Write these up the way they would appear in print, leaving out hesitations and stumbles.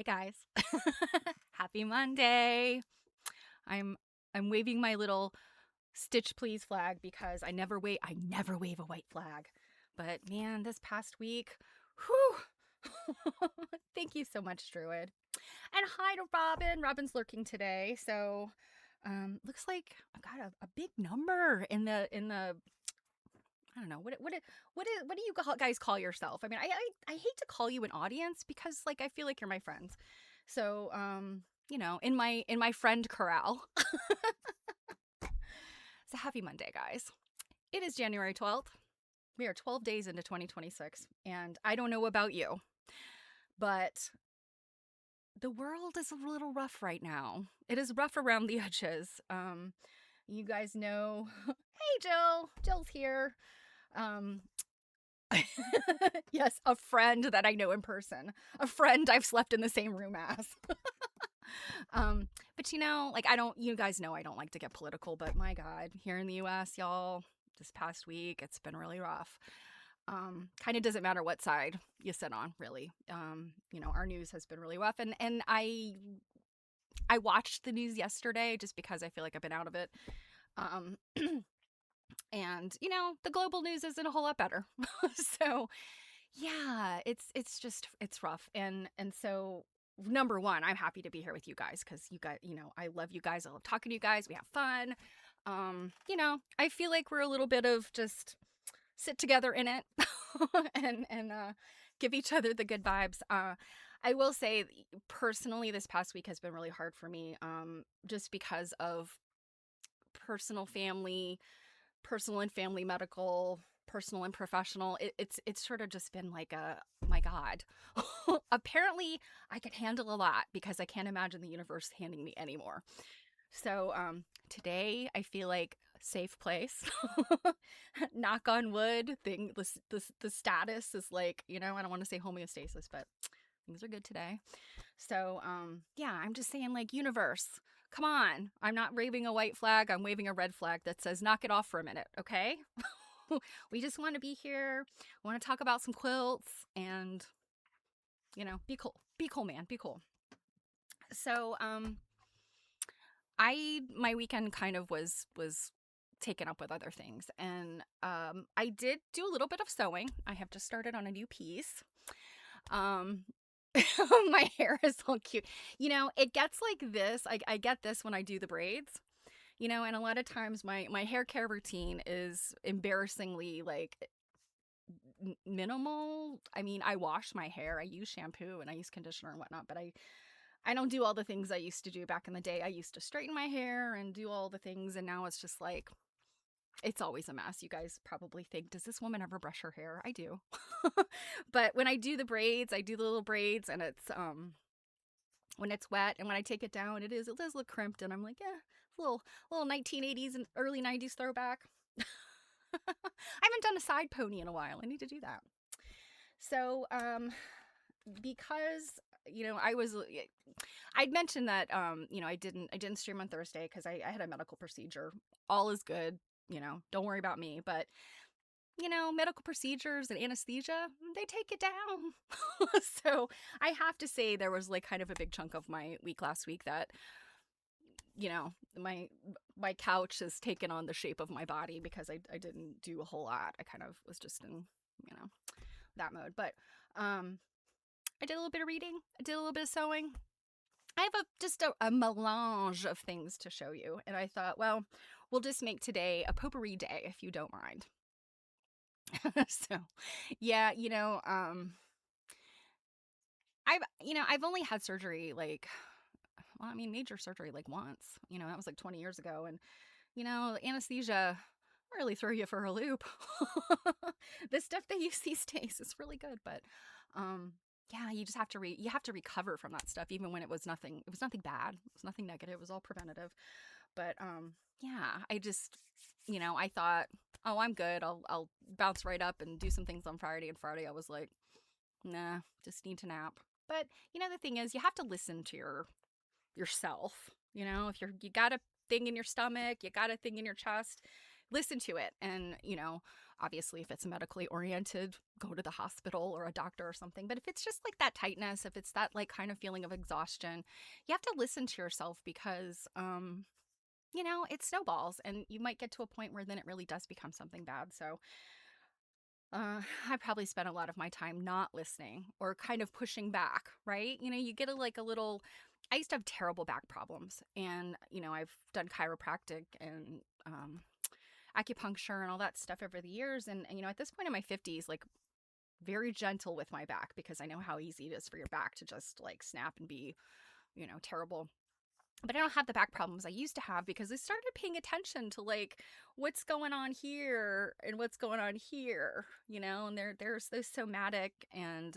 Hey guys. Happy Monday. I'm I'm waving my little stitch please flag because I never wave a white flag. But man, this past week, whew. Thank you so much, Druid. And hi to Robin. Robin's lurking today. So looks like I've got a big number in the I don't know what do you guys call yourself? I mean, I hate to call you an audience because like I feel like you're my friends. So in my friend corral. So happy Monday, guys. It is January 12th. We are 12 days into 2026, and I don't know about you, but the world is a little rough right now. It is rough around the edges. You guys know. Hey, Jill. Jill's here. Um, yes, a friend that I know in person, a friend I've slept in the same room as. um, but like you guys know I don't like to get political, but my God, here in the US, y'all, this past week, it's been really rough. Kind of doesn't matter what side you sit on, really. Our news has been really rough, and I watched the news yesterday just because I feel like I've been out of it. Um, and the global news isn't a whole lot better. So yeah, it's rough, and so number one, I'm happy to be here with you guys because you guys, I love you guys. I love talking to you guys. We have fun. I feel like we're a little bit of just sit together in it and give each other the good vibes. I will say personally, this past week has been really hard for me, just because of personal family personal and family medical, personal and professional. It's sort of just been like a my God. Apparently, I can handle a lot because I can't imagine the universe handing me any more. So today I feel like safe place. Knock on wood. The status is like I don't want to say homeostasis, but things are good today. So, yeah, I'm just saying, like, universe, come on. I'm not waving a white flag. I'm waving a red flag that says, knock it off for a minute, okay? We just want to be here. Want to talk about some quilts and, be cool. Be cool, man. Be cool. So, my weekend kind of was taken up with other things. And I did do a little bit of sewing. I have just started on a new piece. Um, my hair is all cute. It gets like this. I get this when I do the braids. And a lot of times my hair care routine is embarrassingly like minimal. I mean, I wash my hair, I use shampoo and I use conditioner and whatnot, but I don't do all the things I used to do back in the day. I used to straighten my hair and do all the things, and now it's just like it's always a mess. You guys probably think, does this woman ever brush her hair? I do. But when I do the braids, I do the little braids, and it's when it's wet, and when I take it down, it does look crimped, and I'm like, yeah, little 1980s and early 90s throwback. I haven't done a side pony in a while. I need to do that. So, because I'd mentioned that I didn't stream on Thursday because I had a medical procedure. All is good, don't worry about me. But medical procedures and anesthesia, they take it down. So I have to say there was like kind of a big chunk of my week last week that my couch has taken on the shape of my body because I didn't do a whole lot. I kind of was just in that mode. But I did a little bit of reading. I did a little bit of sewing. I have just a melange of things to show you. And I thought, well, we'll just make today a potpourri day, if you don't mind. So, yeah, I've only had surgery major surgery like once. That was like 20 years ago. And, anesthesia really throw you for a loop. The stuff they use these days is really good, but yeah, you just have to you have to recover from that stuff, even when it was nothing bad. It was nothing negative. It was all preventative. But yeah, I just I thought, oh, I'm good. I'll bounce right up and do some things on Friday. And Friday I was like, nah, just need to nap. But the thing is, you have to listen to yourself. If you got a thing in your stomach, you got a thing in your chest, listen to it. And obviously if it's medically oriented, go to the hospital or a doctor or something. But if it's just like that tightness, if it's that like kind of feeling of exhaustion, you have to listen to yourself because it snowballs, and you might get to a point where then it really does become something bad. So I probably spent a lot of my time not listening or kind of pushing back, right? You get a little. I used to have terrible back problems, and I've done chiropractic and acupuncture and all that stuff over the years, and at this point in my 50s, like very gentle with my back because I know how easy it is for your back to just like snap and be terrible. But I don't have the back problems I used to have because I started paying attention to like what's going on here and what's going on here, and there's those somatic and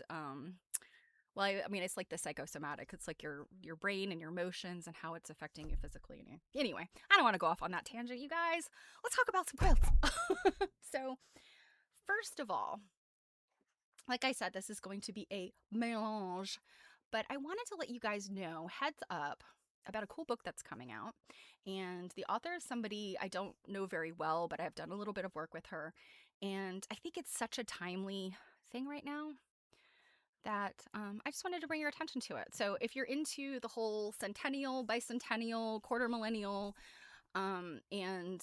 well, I mean, it's like the psychosomatic. It's like your brain and your emotions and how it's affecting you physically. Anyway, I don't want to go off on that tangent, you guys. Let's talk about some quilts. So, first of all, like I said, this is going to be a melange, but I wanted to let you guys know, heads up, about a cool book that's coming out. And the author is somebody I don't know very well, but I've done a little bit of work with her. And I think it's such a timely thing right now that I just wanted to bring your attention to it. So if you're into the whole centennial, bicentennial, quarter millennial, and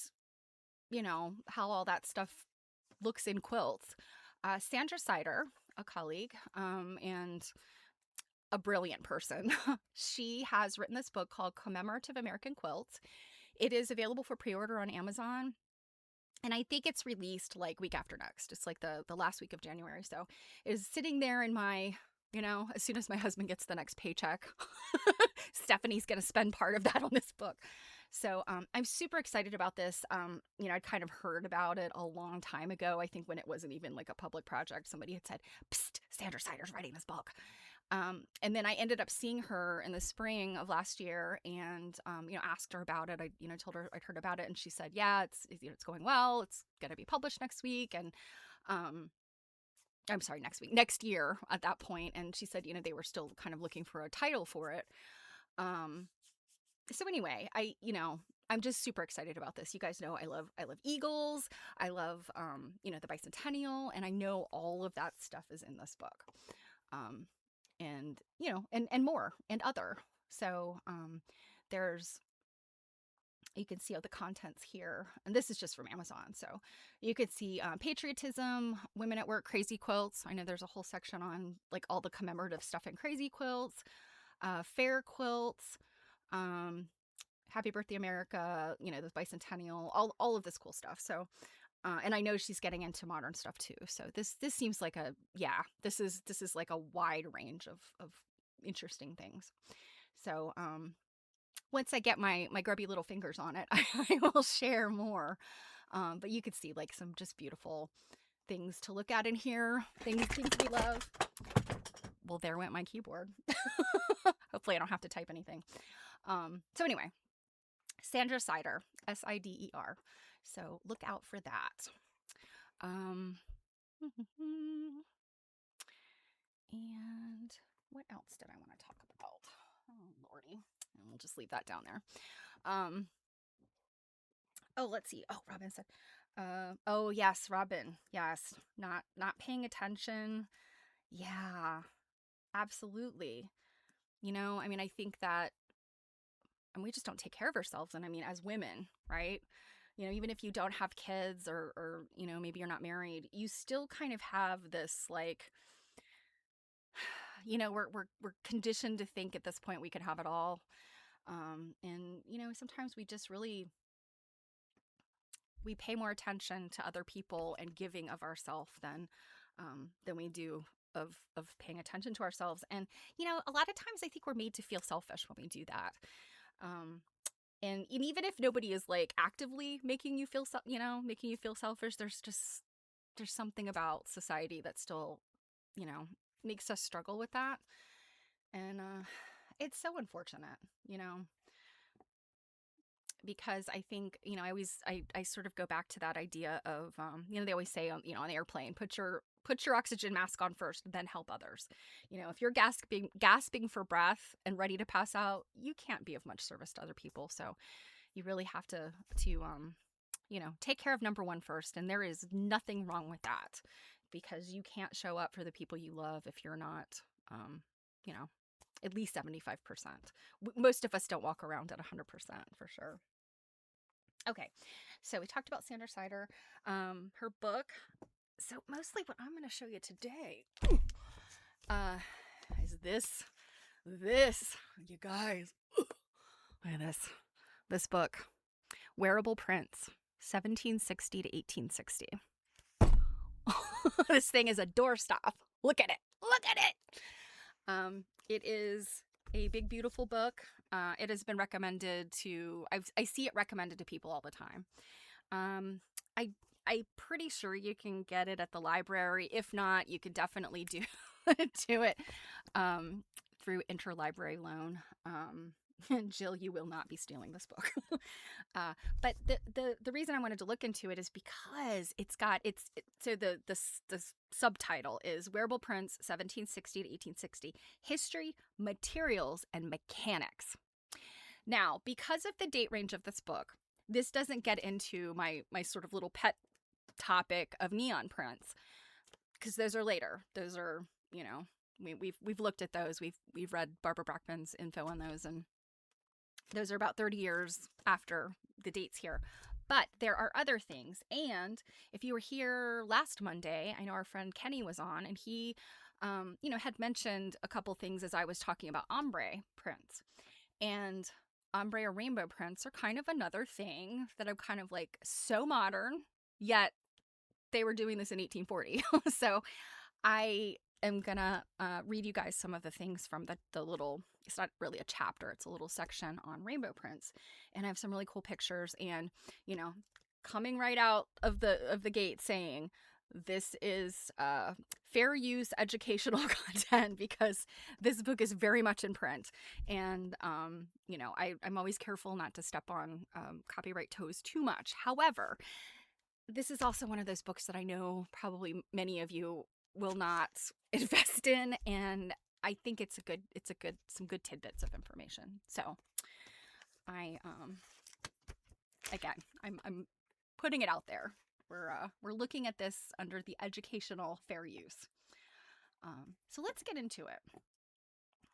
how all that stuff looks in quilts, Sandra Sider, a colleague, and a brilliant person, she has written this book called Commemorative American Quilts. It is available for pre-order on Amazon. And I think it's released like week after next. It's like the last week of January. So it is sitting there in my, as soon as my husband gets the next paycheck, Stephanie's going to spend part of that on this book. So I'm super excited about this. I'd kind of heard about it a long time ago. I think when it wasn't even like a public project, somebody had said, "Psst, Sandra Sider's writing this book." And then I ended up seeing her in the spring of last year and, asked her about it. I, told her I'd heard about it, and she said, yeah, it's going well. It's going to be published next week. And, I'm sorry, next year at that point. And she said, they were still kind of looking for a title for it. So anyway, I'm just super excited about this. You guys know I love eagles. I love, the bicentennial, and I know all of that stuff is in this book. And and more and other. So you can see all the contents here, and this is just from Amazon. So you could see patriotism, women at work, crazy quilts. I know there's a whole section on like all the commemorative stuff in crazy quilts, fair quilts, Happy Birthday America, you know, the bicentennial, all of this cool stuff. So, and I know she's getting into modern stuff too. So this seems like a, yeah, this is like a wide range of interesting things. So, once I get my grubby little fingers on it, I will share more. But you could see like some just beautiful things to look at in here, things we love. Well, there went my keyboard. Hopefully I don't have to type anything. So anyway, Sandra Sider, Sider. So look out for that. Um, and what else did I want to talk about? Oh, Lordy. And we'll just leave that down there. Oh, let's see. Oh, Robin said, oh yes, Robin. Yes. Not paying attention. Yeah, absolutely. You know, I mean, I think that, and we just don't take care of ourselves. And I mean, as women, right? You know, even if you don't have kids or, you know, maybe you're not married, you still kind of have this like, you know, we're conditioned to think at this point we could have it all. And, you know, sometimes we just really, we pay more attention to other people and giving of ourselves than we do of paying attention to ourselves. And, you know, a lot of times I think we're made to feel selfish when we do that. Um, and even if nobody is like actively making you feel, you know, making you feel selfish, there's something about society that still, you know, makes us struggle with that. And it's so unfortunate, you know, because I think, you know, I sort of go back to that idea of, you know, they always say, you know, on the airplane, put your oxygen mask on first, then help others. You know, if you're gasping for breath and ready to pass out, you can't be of much service to other people. So you really have to you know, take care of number one first. And there is nothing wrong with that, because you can't show up for the people you love if you're not, you know, at least 75%. Most of us don't walk around at 100% for sure. Okay, so we talked about Sandra Sider, her book. So mostly what I'm going to show you today uh, is this, you guys. Look at this book, Wearable Prints, 1760 to 1860. This thing is a doorstop. Look at it. Look at it. It is a big, beautiful book. It has been recommended to, I see it recommended to people all the time. I'm pretty sure you can get it at the library. If not, you could definitely do it through interlibrary loan. Jill, you will not be stealing this book. But the reason I wanted to look into it is because so the subtitle is Wearable Prints 1760 to 1860, History, Materials, and Mechanics. Now, because of the date range of this book, this doesn't get into my sort of little pet topic of neon prints, because those are later. Those are, you know, we've looked at those. We've read Barbara Brockman's info on those, and those are about 30 years after the dates here. But there are other things. And if you were here last Monday, I know our friend Kenny was on, and he, you know, had mentioned a couple things as I was talking about ombre prints. And ombre or rainbow prints are kind of another thing that I'm kind of like so modern, yet they were doing this in 1840. So I am gonna read you guys some of the things from the little, it's not really a chapter, it's a little section on rainbow prints. And I have some really cool pictures, and, you know, coming right out of the gate saying, this is fair use educational content, because this book is very much in print. And, you know, I'm always careful not to step on copyright toes too much. However, this is also one of those books that I know probably many of you will not invest in, and I think it's some good tidbits of information. So I'm putting it out there. We're looking at this under the educational fair use. So let's get into it.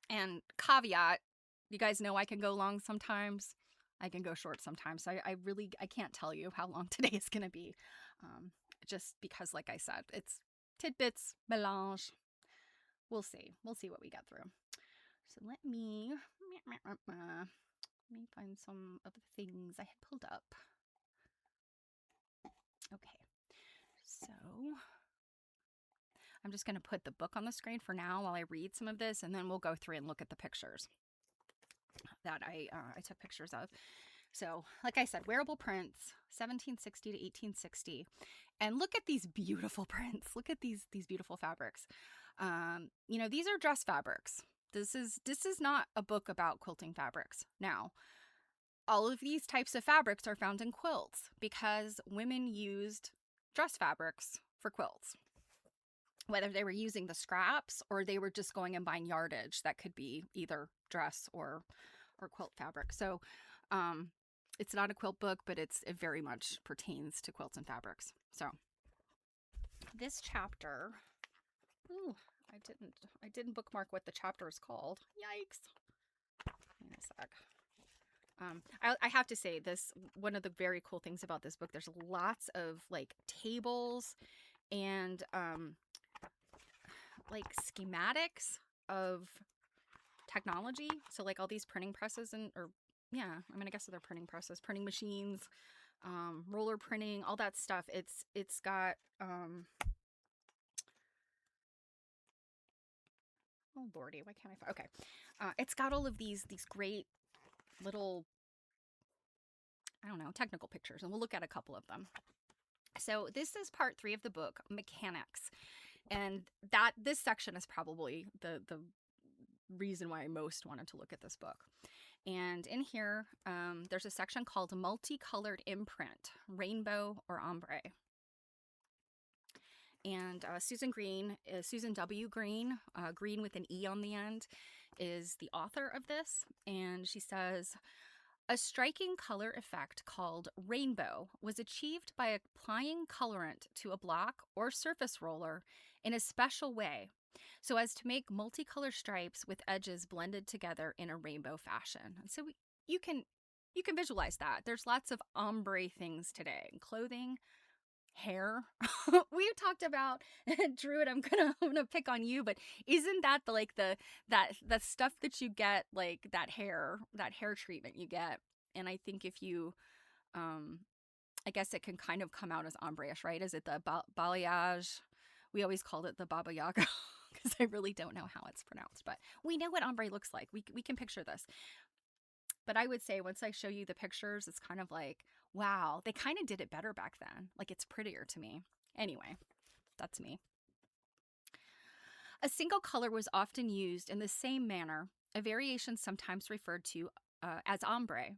And caveat, you guys know I can go long sometimes. I can go short sometimes. So I can't tell you how long today is going to be. Just because, like I said, it's tidbits, melange. We'll see what we get through. So let me Let me find some of the things I had pulled up. Okay, so I'm just going to put the book on the screen for now while I read some of this, and then we'll go through and look at the pictures that I took pictures of. So, like I said, wearable prints, 1760 to 1860. And look at these beautiful prints. Look at these beautiful fabrics. You know, these are dress fabrics. This is not a book about quilting fabrics. Now, all of these types of fabrics are found in quilts because women used dress fabrics for quilts. Whether they were using the scraps or they were just going and buying yardage that could be either dress or quilt fabric. So it's not a quilt book, but it very much pertains to quilts and fabrics. So this chapter, ooh, I didn't bookmark what the chapter is called. Yikes. Wait a sec. I have to say this, one of the very cool things about this book, there's lots of like tables and like schematics of technology. So like all these printing presses I guess they're printing presses, printing machines, roller printing, all that stuff. It's got oh lordy, why can't I find? Okay, it's got all of these great little, I don't know, technical pictures, and we'll look at a couple of them. So this is part 3 of the book, Mechanics, and this section is probably the reason why I most wanted to look at this book. And in here, there's a section called Multicolored Imprint, Rainbow or Ombre. And Susan W. Green, Green with an E on the end, is the author of this. And she says, a striking color effect called rainbow was achieved by applying colorant to a block or surface roller in a special way, so as to make multicolor stripes with edges blended together in a rainbow fashion. And so you can visualize that. There's lots of ombre things today, clothing, hair. We've talked about Druid. I'm gonna pick on you, but isn't that the stuff that you get, like that hair treatment you get? And I think if you, I guess it can kind of come out as ombre-ish, right? Is it the balayage? We always called it the Baba Yaga because I really don't know how it's pronounced, but we know what ombre looks like. We can picture this. But I would say once I show you the pictures, it's kind of like, wow, they kind of did it better back then. Like, it's prettier to me. Anyway, that's me. A single color was often used in the same manner, a variation sometimes referred to as ombre.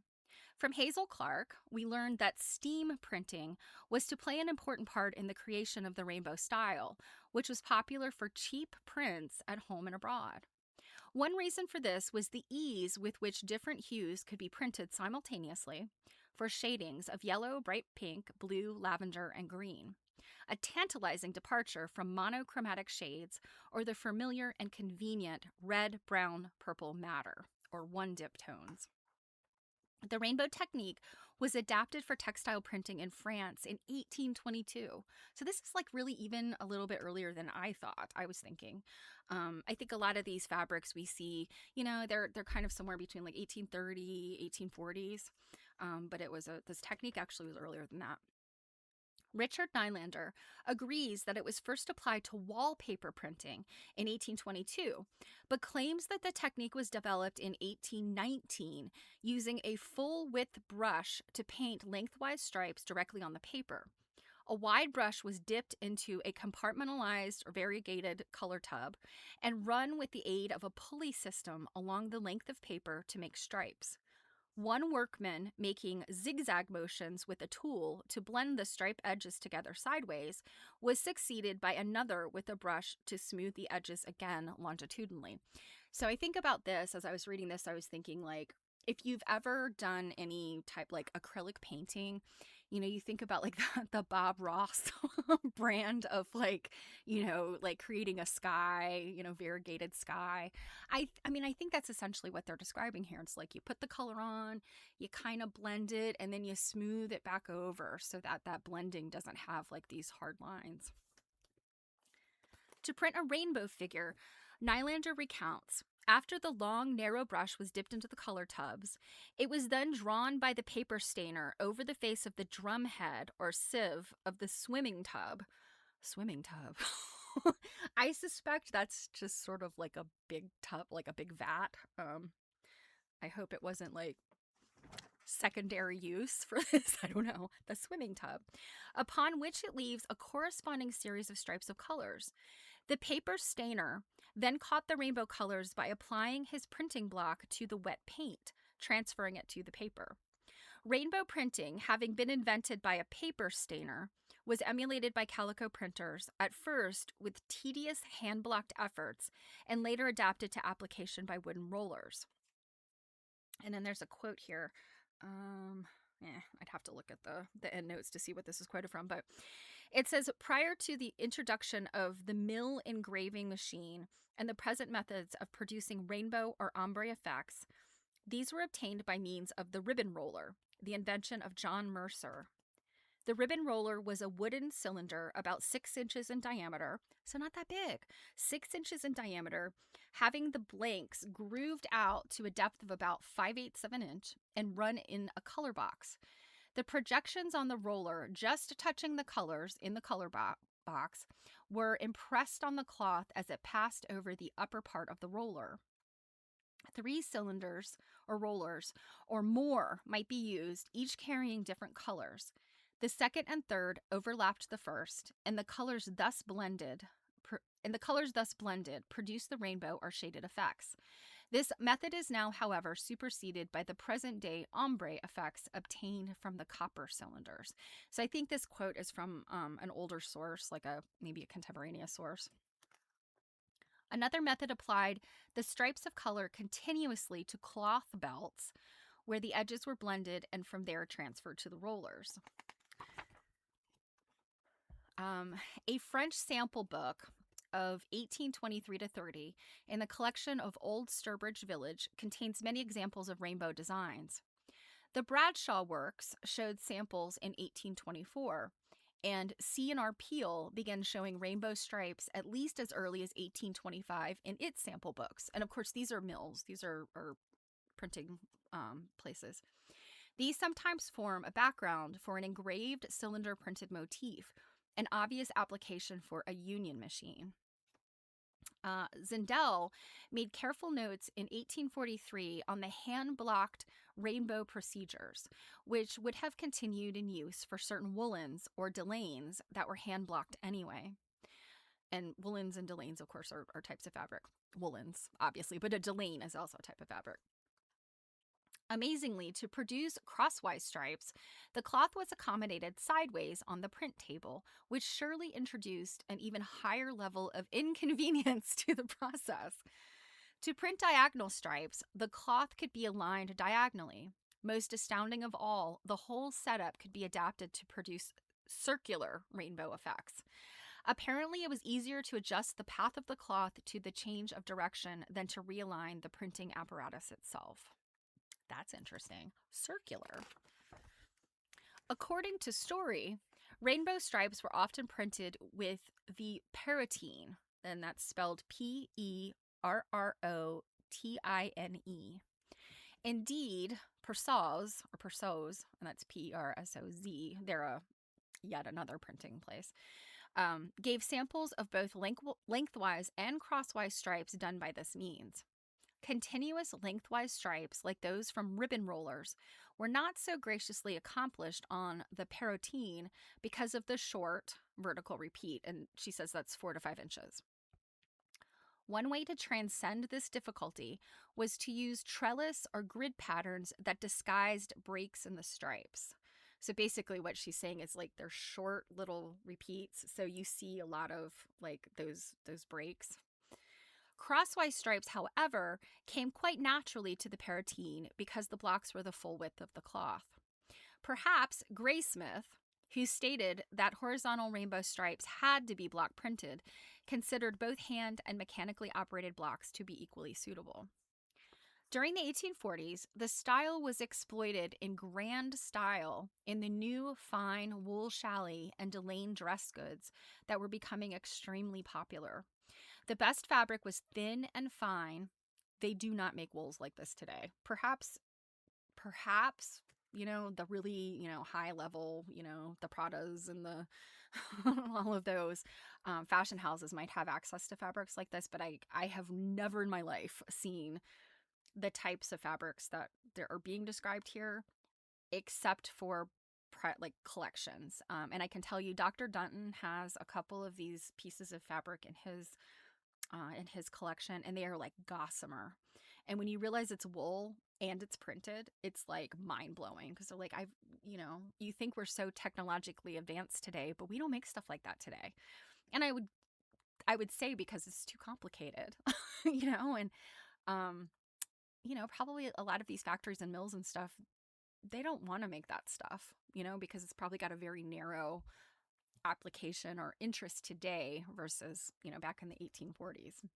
From Hazel Clark, we learned that steam printing was to play an important part in the creation of the rainbow style, which was popular for cheap prints at home and abroad. One reason for this was the ease with which different hues could be printed simultaneously for shadings of yellow, bright pink, blue, lavender, and green. A tantalizing departure from monochromatic shades or the familiar and convenient red, brown, purple matter, or one-dip tones. The rainbow technique was adapted for textile printing in France in 1822. So this is like really even a little bit earlier than I thought. I was thinking. I think a lot of these fabrics we see, you know, they're kind of somewhere between like 1830, 1840s. But this technique actually was earlier than that. Richard Nylander agrees that it was first applied to wallpaper printing in 1822, but claims that the technique was developed in 1819 using a full-width brush to paint lengthwise stripes directly on the paper. A wide brush was dipped into a compartmentalized or variegated color tub and run with the aid of a pulley system along the length of paper to make stripes. One workman making zigzag motions with a tool to blend the stripe edges together sideways was succeeded by another with a brush to smooth the edges again longitudinally. So I think about this, as I was reading this, I was thinking, like, if you've ever done any type like acrylic painting, you know, you think about like the Bob Ross brand of like, you know, like creating a sky, you know, variegated sky. I mean, I think that's essentially what they're describing here. It's like you put the color on, you kind of blend it, and then you smooth it back over so that that blending doesn't have like these hard lines. To print a rainbow figure, Nylander recounts, After the long, narrow brush was dipped into the color tubs, it was then drawn by the paper stainer over the face of the drum head or sieve of the swimming tub. Swimming tub. I suspect that's just sort of like a big tub, like a big vat. I hope it wasn't like secondary use for this. I don't know. The swimming tub, upon which it leaves a corresponding series of stripes of colors. The paper stainer then caught the rainbow colors by applying his printing block to the wet paint, transferring it to the paper. Rainbow printing, having been invented by a paper stainer, was emulated by calico printers, at first with tedious hand-blocked efforts, and later adapted to application by wooden rollers. And then there's a quote here. I'd have to look at the end notes to see what this is quoted from, but it says, prior to the introduction of the mill engraving machine and the present methods of producing rainbow or ombre effects, these were obtained by means of the ribbon roller, the invention of John Mercer. The ribbon roller was a wooden cylinder about 6 inches in diameter, so not that big, 6 inches in diameter, having the blanks grooved out to a depth of about 5/8 of an inch and run in a color box. The projections on the roller, just touching the colors in the color box, were impressed on the cloth as it passed over the upper part of the roller. 3 cylinders or rollers or more might be used, each carrying different colors. The second and third overlapped the first, and the colors thus blended produce the rainbow or shaded effects. This method is now, however, superseded by the present-day ombre effects obtained from the copper cylinders. So I think this quote is from an older source, like maybe a contemporaneous source. Another method applied the stripes of color continuously to cloth belts, where the edges were blended and from there transferred to the rollers. A French sample book of 1823 to 30 in the collection of Old Sturbridge Village contains many examples of rainbow designs. The Bradshaw works showed samples in 1824, and C&R Peel began showing rainbow stripes at least as early as 1825 in its sample books. And of course, these are mills, these are printing places. These sometimes form a background for an engraved cylinder printed motif, an obvious application for a union machine. Zindel made careful notes in 1843 on the hand-blocked rainbow procedures, which would have continued in use for certain woolens or delaines that were hand-blocked anyway. And woolens and delaines, of course, are types of fabric. Woolens, obviously, but a delaine is also a type of fabric. Amazingly, to produce crosswise stripes, the cloth was accommodated sideways on the print table, which surely introduced an even higher level of inconvenience to the process. To print diagonal stripes, the cloth could be aligned diagonally. Most astounding of all, the whole setup could be adapted to produce circular rainbow effects. Apparently, it was easier to adjust the path of the cloth to the change of direction than to realign the printing apparatus itself. That's interesting. Circular. According to Story, rainbow stripes were often printed with the perrotine, and that's spelled Perrotine. Indeed, Persauz, and that's Prsoz, they're yet another printing place, gave samples of both lengthwise and crosswise stripes done by this means. Continuous lengthwise stripes, like those from ribbon rollers, were not so graciously accomplished on the perrotine because of the short vertical repeat, and she says that's 4 to 5 inches. One way to transcend this difficulty was to use trellis or grid patterns that disguised breaks in the stripes. So basically what she's saying is like they're short little repeats, so you see a lot of like those breaks. Crosswise stripes, however, came quite naturally to the perrotine because the blocks were the full width of the cloth. Perhaps Graysmith, who stated that horizontal rainbow stripes had to be block printed, considered both hand and mechanically operated blocks to be equally suitable. During the 1840s, the style was exploited in grand style in the new fine wool challis and delaine dress goods that were becoming extremely popular. The best fabric was thin and fine, They do not make wools like this today. Perhaps, the really, high level, the Pradas and the all of those fashion houses might have access to fabrics like this, but I have never in my life seen the types of fabrics that there are being described here, except for like collections. And I can tell you, Dr. Dunton has a couple of these pieces of fabric in his collection, and they are like gossamer. And when you realize it's wool and it's printed, it's like mind blowing, because they're like, you think we're so technologically advanced today, but we don't make stuff like that today. And I would say because it's too complicated, and um, probably a lot of these factories and mills and stuff, they don't want to make that stuff, because it's probably got a very narrow application or interest today versus, back in the 1840s.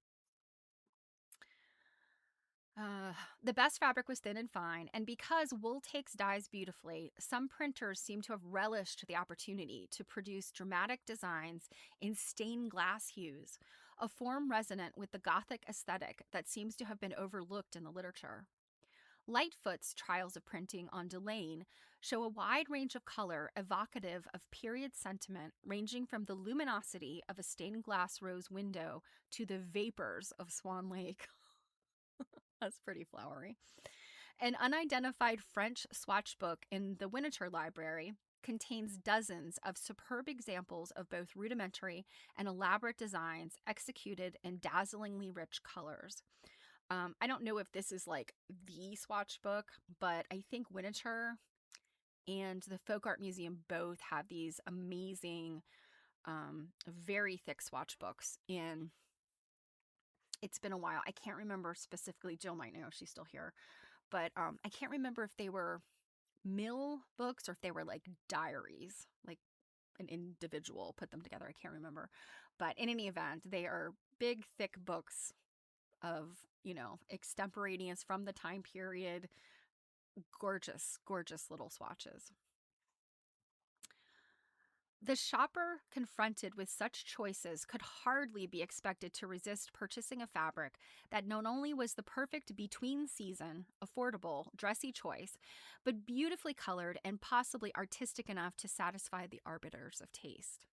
The best fabric was thin and fine, and because wool takes dyes beautifully, some printers seem to have relished the opportunity to produce dramatic designs in stained glass hues, a form resonant with the Gothic aesthetic that seems to have been overlooked in the literature. Lightfoot's trials of printing on Delane show a wide range of color evocative of period sentiment, ranging from the luminosity of a stained glass rose window to the vapors of Swan Lake. That's pretty flowery. An unidentified French swatch book in the Winterthur Library contains dozens of superb examples of both rudimentary and elaborate designs executed in dazzlingly rich colors. I don't know if this is like the swatch book, but I think Winterthur and the Folk Art Museum both have these amazing, very thick swatch books. And it's been a while. I can't remember specifically. Jill might know if she's still here. But I can't remember if they were mill books or if they were like diaries, like an individual put them together. I can't remember. But in any event, they are big, thick books of, extemporaneous from the time period. Gorgeous, gorgeous little swatches. The shopper confronted with such choices could hardly be expected to resist purchasing a fabric that not only was the perfect between-season, affordable, dressy choice, but beautifully colored and possibly artistic enough to satisfy the arbiters of taste.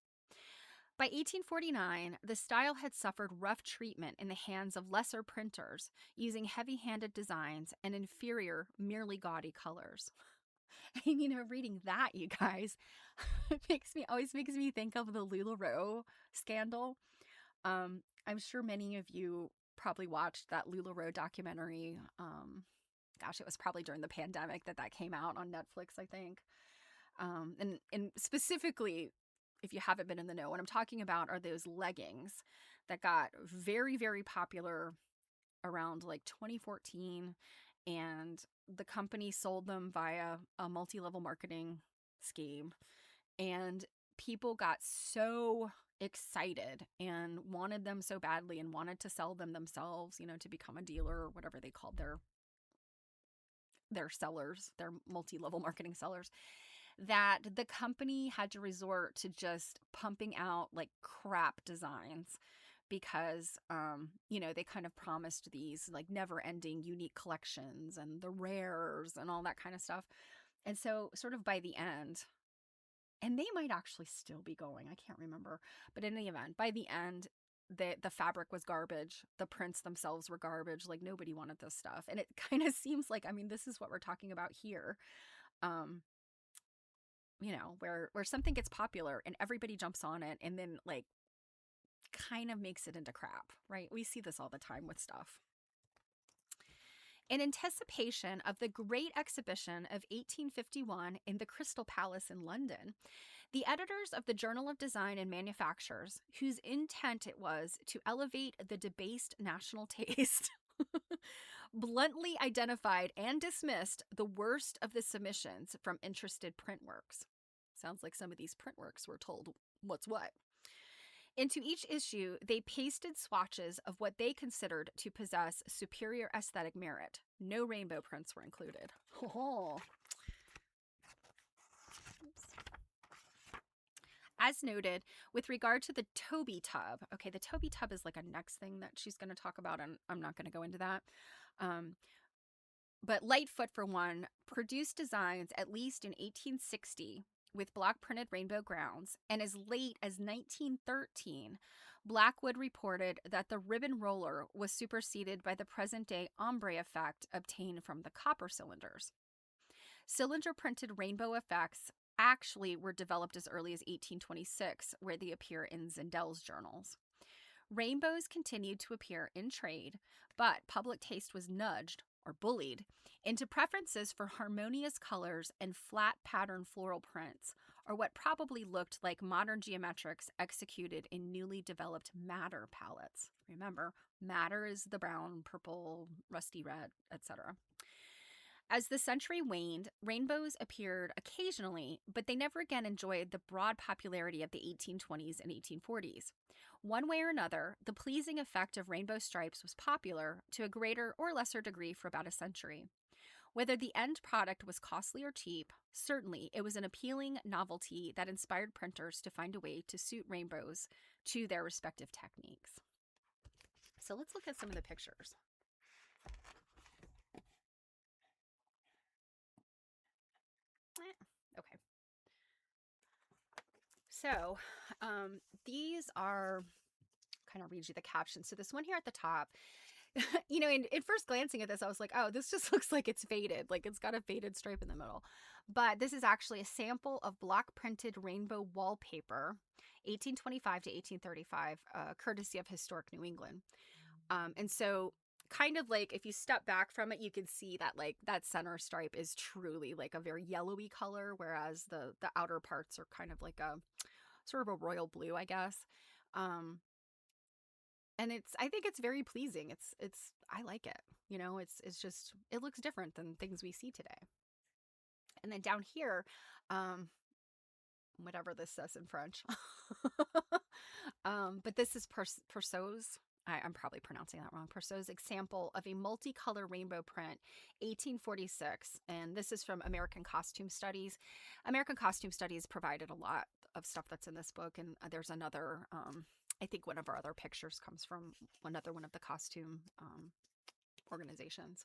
By 1849, the style had suffered rough treatment in the hands of lesser printers, using heavy-handed designs and inferior, merely gaudy colors. And reading that, you guys, always makes me think of the LuLaRoe scandal. I'm sure many of you probably watched that LuLaRoe documentary. Gosh, it was probably during the pandemic that came out on Netflix, I think. And specifically, if you haven't been in the know, what I'm talking about are those leggings that got very, very popular around like 2014, and the company sold them via a multi-level marketing scheme, and people got so excited and wanted them so badly and wanted to sell them themselves, to become a dealer or whatever they called their sellers, their multi-level marketing sellers, that the company had to resort to just pumping out like crap designs because, they kind of promised these like never-ending unique collections and the rares and all that kind of stuff. And so sort of by the end, and they might actually still be going, I can't remember, but in any event, by the end, the fabric was garbage. The prints themselves were garbage. Like nobody wanted this stuff. And it kind of seems like, this is what we're talking about here. Where something gets popular and everybody jumps on it and then like kind of makes it into crap, right? We see this all the time with stuff. In anticipation of the Great Exhibition of 1851 in the Crystal Palace in London, the editors of the Journal of Design and Manufactures, whose intent it was to elevate the debased national taste, bluntly identified and dismissed the worst of the submissions from interested printworks. Sounds like some of these printworks were told what's what. Into each issue, they pasted swatches of what they considered to possess superior aesthetic merit. No rainbow prints were included. Oh. As noted, with regard to the Toby tub, okay, the Toby tub is like a next thing that she's going to talk about, and I'm not going to go into that. Um, but Lightfoot, for one, produced designs at least in 1860 with block printed rainbow grounds, and as late as 1913, Blackwood reported that the ribbon roller was superseded by the present day ombre effect obtained from the copper cylinders. Cylinder printed rainbow effects actually were developed as early as 1826, where they appear in Zendel's journals. Rainbows continued to appear in trade, but public taste was nudged, or bullied, into preferences for harmonious colors and flat pattern floral prints, or what probably looked like modern geometrics executed in newly developed madder palettes. Remember, madder is the brown, purple, rusty red, etc. As the century waned, rainbows appeared occasionally, but they never again enjoyed the broad popularity of the 1820s and 1840s. One way or another, the pleasing effect of rainbow stripes was popular to a greater or lesser degree for about a century. Whether the end product was costly or cheap, certainly it was an appealing novelty that inspired printers to find a way to suit rainbows to their respective techniques. So let's look at some of the pictures. Okay. So these are, kind of read you the caption. So this one here at the top, in first glancing at this, I was like, oh, this just looks like it's faded. Like it's got a faded stripe in the middle. But this is actually a sample of block printed rainbow wallpaper, 1825 to 1835, courtesy of Historic New England. And so kind of like if you step back from it, you can see that like that center stripe is truly like a very yellowy color, whereas the outer parts are kind of like a sort of a royal blue, I guess. And I think it's very pleasing. I like it. It's just, it looks different than things we see today. And then down here, um, whatever this says in French, but this is Perceau's. I'm probably pronouncing that wrong. Perceau's example of a multicolor rainbow print, 1846. And this is from American Costume Studies. American Costume Studies provided a lot of stuff that's in this book. And there's another, I think one of our other pictures comes from another one of the costume organizations.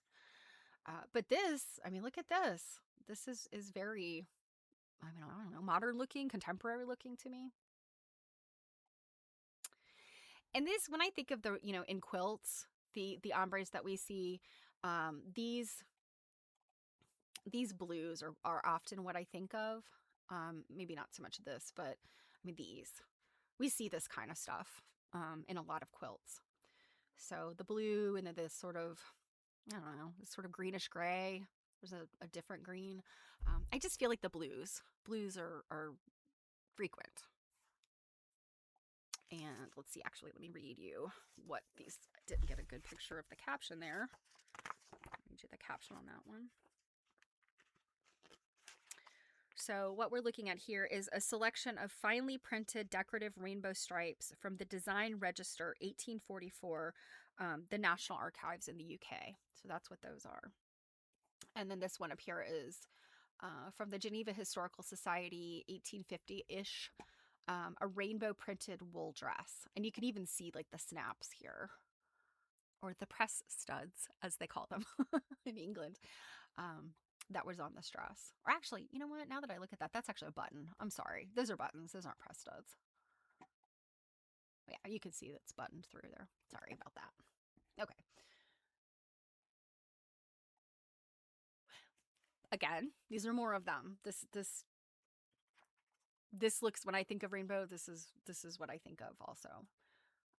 But this, I mean, look at this. This is very, I mean, I don't know, modern looking, contemporary looking to me. And this, when I think of the, in quilts, the ombres that we see, these blues are often what I think of. Maybe not so much this, but I mean, we see this kind of stuff in a lot of quilts. So the blue and then this sort of, I don't know, this sort of greenish gray. There's a different green. I just feel like the blues are frequent. And let's see, actually, let me read you what these, I didn't get a good picture of the caption there. I'll read you the caption on that one. So what we're looking at here is a selection of finely printed decorative rainbow stripes from the Design Register 1844, the National Archives in the UK. So that's what those are. And then this one up here is from the Geneva Historical Society, 1850-ish, a rainbow printed wool dress. And you can even see like the snaps here, or the press studs, as they call them in England. That was on this dress. Or actually, you know what? Now that I look at that, that's actually a button. I'm sorry. Those are buttons. Those aren't press studs. Yeah, you can see that's buttoned through there. Sorry about that. Okay. Again, these are more of them. This looks, when I think of rainbow, this is what I think of also.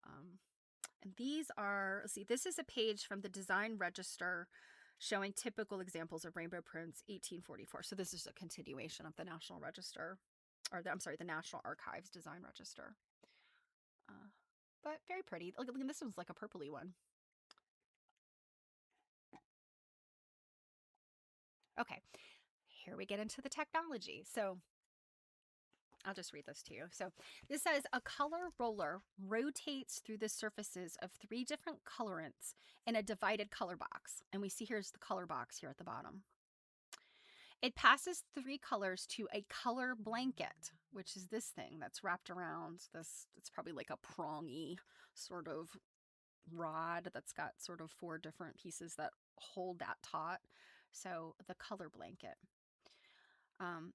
And these are, let's see, this is a page from the Design Register showing typical examples of rainbow prints, 1844. So this is a continuation of the National Register, or the National Archives Design Register. But very pretty. Look, this one's like a purpley one. Okay, here we get into the technology. So I'll just read this to you. So this says a color roller rotates through the surfaces of 3 different colorants in a divided color box. And we see here's the color box here at the bottom. It passes 3 colors to a color blanket, which is this thing that's wrapped around this. It's probably like a prongy sort of rod that's got sort of 4 different pieces that hold that taut. So the color blanket. Um,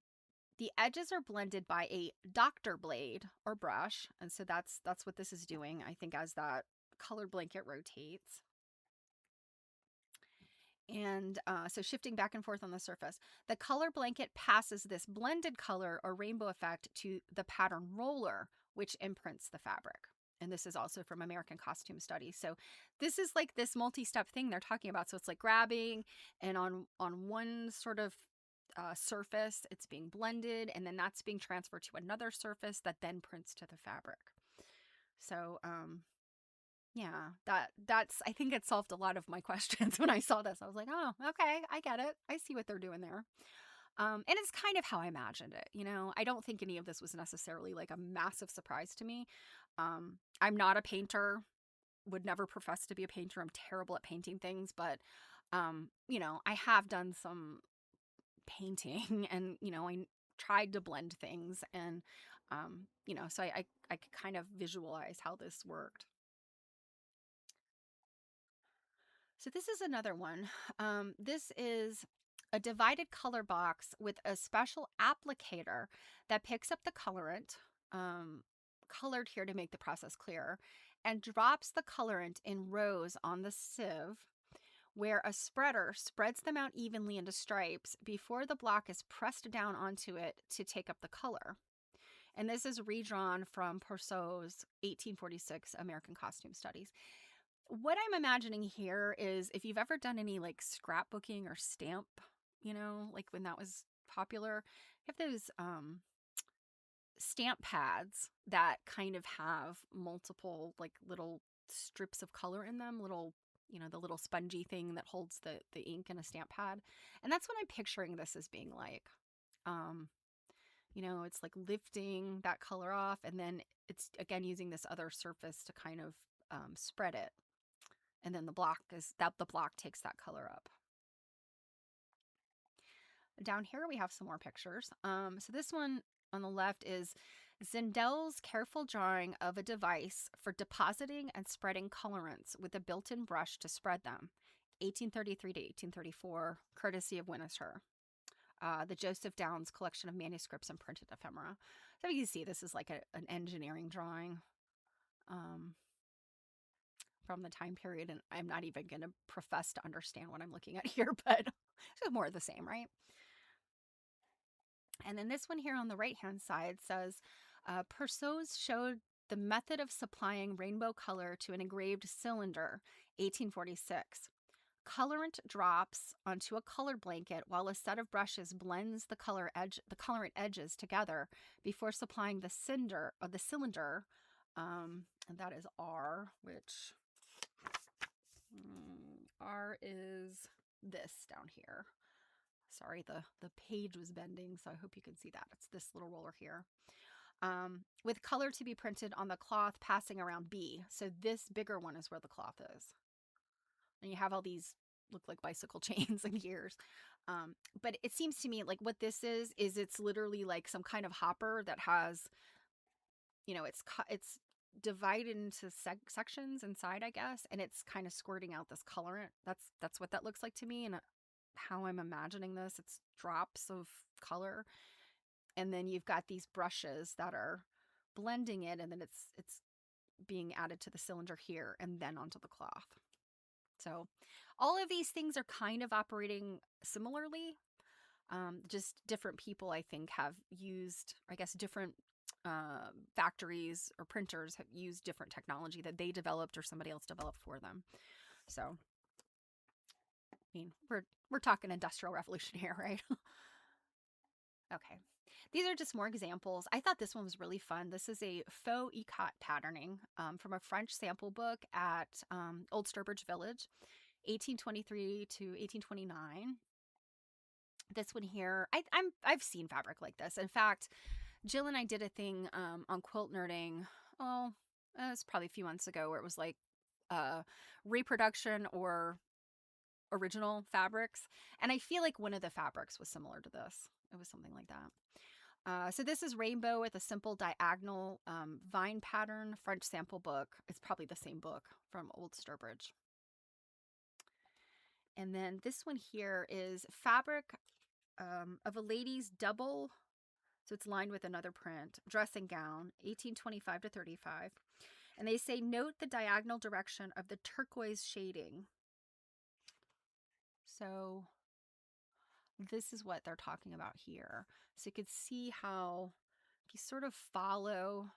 the edges are blended by a doctor blade or brush, and so that's what this is doing. I think as that color blanket rotates. And so shifting back and forth on the surface, the color blanket passes this blended color or rainbow effect to the pattern roller, which imprints the fabric. And this is also from American Costume Studies. So this is like this multi-step thing they're talking about. So it's like grabbing, and on one sort of surface, it's being blended, and then that's being transferred to another surface that then prints to the fabric. So yeah, that's I think it solved a lot of my questions when I saw this. I was like, oh, okay, I get it. I see what they're doing there. And it's kind of how I imagined it. I don't think any of this was necessarily like a massive surprise to me. I'm not a painter, would never profess to be a painter. I'm terrible at painting things, but I have done some painting and, I tried to blend things and, so I could kind of visualize how this worked. So this is another one. This is a divided color box with a special applicator that picks up the colorant, colored here to make the process clearer, and drops the colorant in rows on the sieve, where a spreader spreads them out evenly into stripes before the block is pressed down onto it to take up the color. And this is redrawn from Persaud's 1846 American Costume Studies. What I'm imagining here is if you've ever done any like scrapbooking or stamp, like when that was popular, you have those stamp pads that kind of have multiple like little strips of color in them, the little spongy thing that holds the ink in a stamp pad. And that's what I'm picturing this as being like. Um, it's like lifting that color off, and then it's again using this other surface to kind of spread it. And then the block takes that color up. Down here we have some more pictures. So this one on the left is Zindel's careful drawing of a device for depositing and spreading colorants with a built-in brush to spread them, 1833 to 1834, courtesy of Winnisher. The Joseph Downes collection of manuscripts and printed ephemera. So you can see this is like an engineering drawing. From the time period, and I'm not even going to profess to understand what I'm looking at here, but it's more of the same, right? And then this one here on the right-hand side says, Persaud showed the method of supplying rainbow color to an engraved cylinder, 1846. Colorant drops onto a color blanket while a set of brushes blends the colorant edges together before supplying the cylinder, and that is R, which R is this down here. Sorry, the page was bending, so I hope you can see that. It's this little roller here. With color to be printed on the cloth passing around B. So this bigger one is where the cloth is. And you have all these look like bicycle chains and gears. But it seems to me like what this is it's literally like some kind of hopper that has, it's divided into sections inside, I guess, and it's kind of squirting out this colorant. That's what that looks like to me, and how I'm imagining this. It's drops of color, and then you've got these brushes that are blending it, and then it's being added to the cylinder here and then onto the cloth. So all of these things are kind of operating similarly. Just different people, I think, have used, I guess, different factories or printers have used different technology that they developed or somebody else developed for them. So, I mean, we're talking industrial revolution here, right? Okay. These are just more examples. I thought this one was really fun. This is a faux ikat patterning from a French sample book at Old Sturbridge Village, 1823 to 1829. This one here, I've seen fabric like this. In fact, Jill and I did a thing on Quilt Nerding. Oh, it was probably a few months ago, where it was like reproduction or original fabrics. And I feel like one of the fabrics was similar to this. It was something like that. So this is Rainbow with a simple diagonal vine pattern, French sample book. It's probably the same book from Old Sturbridge. And then this one here is fabric of a lady's double, so it's lined with another print, dressing gown, 1825 to 35. And they say, note the diagonal direction of the turquoise shading. So this is what they're talking about here. So you could see how if you sort of follow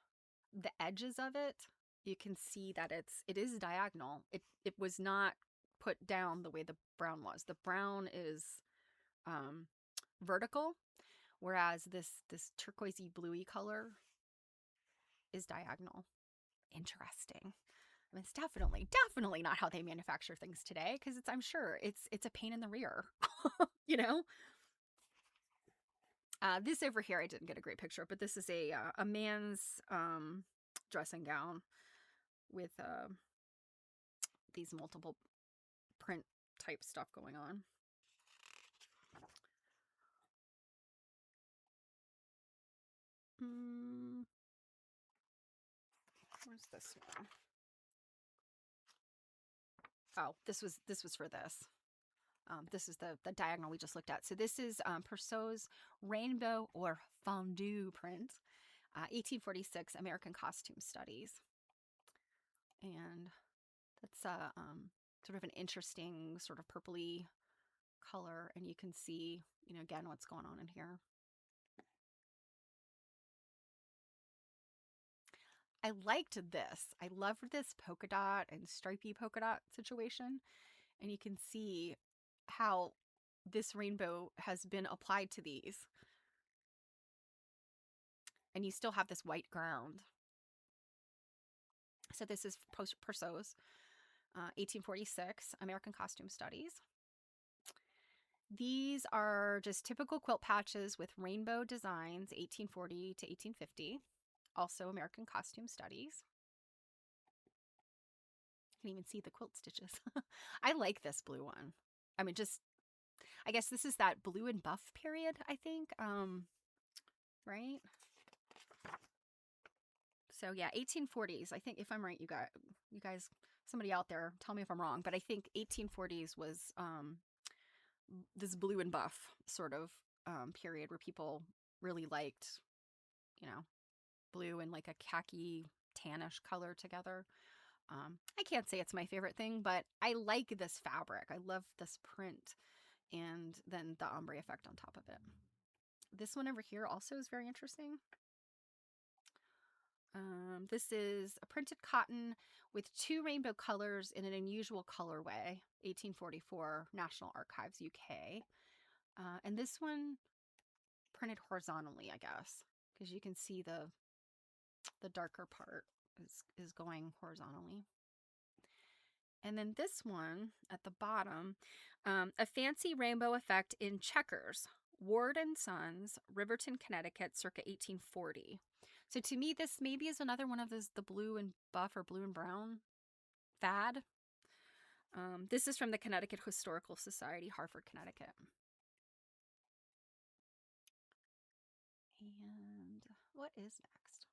the edges of it, you can see that it is diagonal. It was not put down the way the brown was. The brown is vertical, whereas this turquoisey bluey color is diagonal. Interesting. I mean, it's definitely not how they manufacture things today, because I'm sure it's a pain in the rear, you know. This over here, I didn't get a great picture, but this is a man's dressing gown with these multiple print type stuff going on. Where's this one? Oh, this was for this. This is the diagonal we just looked at. So this is Persaud's Rainbow or Fondue print, 1846 American Costume Studies. And that's sort of an interesting sort of purpley color. And you can see, you know, again, what's going on in here. I liked this. I loved this polka dot and stripy polka dot situation. And you can see how this rainbow has been applied to these. And you still have this white ground. So this is Persaud's 1846 American Costume Studies. These are just typical quilt patches with rainbow designs, 1840 to 1850. Also American Costume Studies. You can even see the quilt stitches. I like this blue one. I mean, I guess this is that blue and buff period, I think. Right? So yeah, 1840s. I think, if I'm right, you guys, somebody out there, tell me if I'm wrong, but I think 1840s was this blue and buff sort of period where people really liked, you know, blue and like a khaki tannish color together. I can't say it's my favorite thing, but I like this fabric. I love this print, and then the ombre effect on top of it. This one over here also is very interesting. This is a printed cotton with 2 rainbow colors in an unusual colorway, 1844, National Archives, UK. And this one printed horizontally, I guess, because you can see the darker part is going horizontally. And then this one at the bottom, a fancy rainbow effect in checkers, Ward and Sons, Riverton, Connecticut, circa 1840. So to me, this maybe is another one of those, the blue and buff or blue and brown fad. This is from the Connecticut Historical Society, Hartford, Connecticut. And what is next?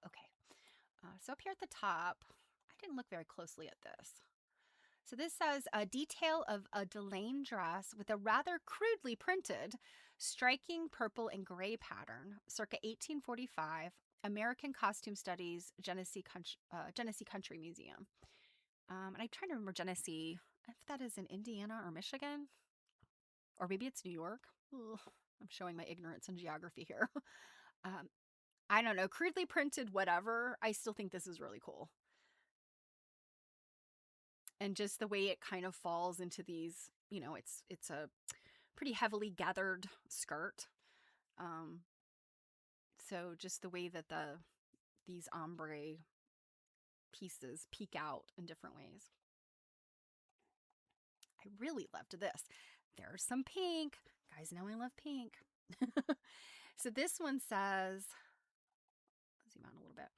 Okay. So up here at the top, I didn't look very closely at this. So this says a detail of a delaine dress with a rather crudely printed, striking purple and gray pattern, circa 1845, American Costume Studies, Genesee Country Museum. And I'm trying to remember Genesee, if that is in Indiana or Michigan, or maybe it's New York. Ugh, I'm showing my ignorance in geography here. I don't know, crudely printed whatever. I still think this is really cool. And just the way it kind of falls into these, you know, it's a pretty heavily gathered skirt. So just the way that these ombre pieces peek out in different ways. I really loved this. There's some pink. Guys know I love pink. So this one says, zoom out a little bit.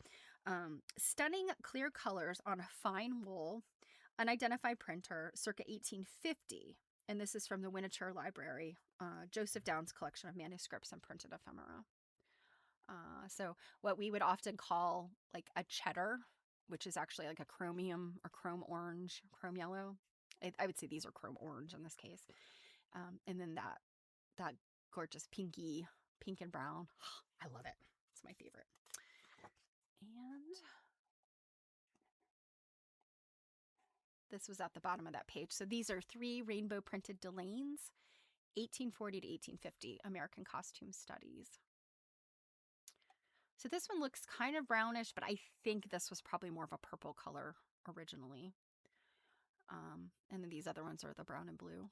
Stunning clear colors on a fine wool, unidentified printer, circa 1850. And this is from the Winterthur Library, Joseph Downs collection of manuscripts and printed ephemera. So what we would often call like a cheddar, which is actually like a chromium or chrome orange, chrome yellow. I would say these are chrome orange in this case. And then that gorgeous pinky, pink and brown. I love it. It's my favorite. And this was at the bottom of that page. So these are 3 rainbow printed Delaines, 1840 to 1850, American Costume Studies. So this one looks kind of brownish, but I think this was probably more of a purple color originally. And then these other ones are the brown and blue.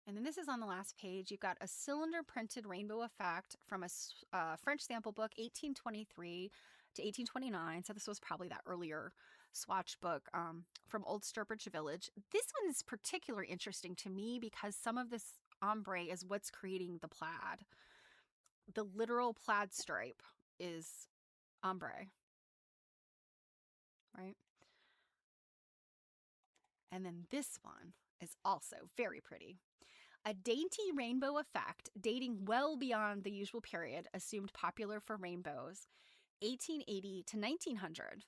And then this is on the last page. You've got a cylinder printed rainbow effect from a French sample book, 1823 to 1829. So this was probably that earlier swatch book from Old Sturbridge Village. This one is particularly interesting to me because some of this ombre is what's creating the plaid. The literal plaid stripe is ombre, right? And then this one is also very pretty. A dainty rainbow effect dating well beyond the usual period assumed popular for rainbows, 1880 to 1900,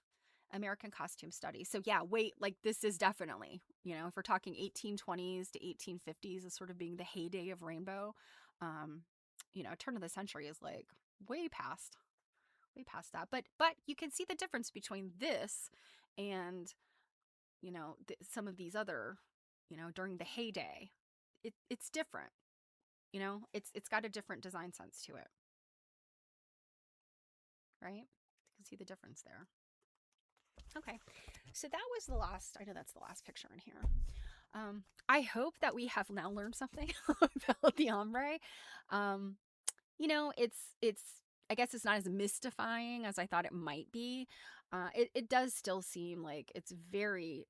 American Costume Studies. So yeah, wait, like this is definitely, if we're talking 1820s to 1850s as sort of being the heyday of rainbow, turn of the century is like way past that. But you can see the difference between this and, some of these other, during the heyday. It's different, it's got a different design sense to it, right? You can see the difference there. Okay, so that was the last, I know that's the last picture in here. I hope that we have now learned something about the ombre. It's I guess it's not as mystifying as I thought it might be. It does still seem like it's very,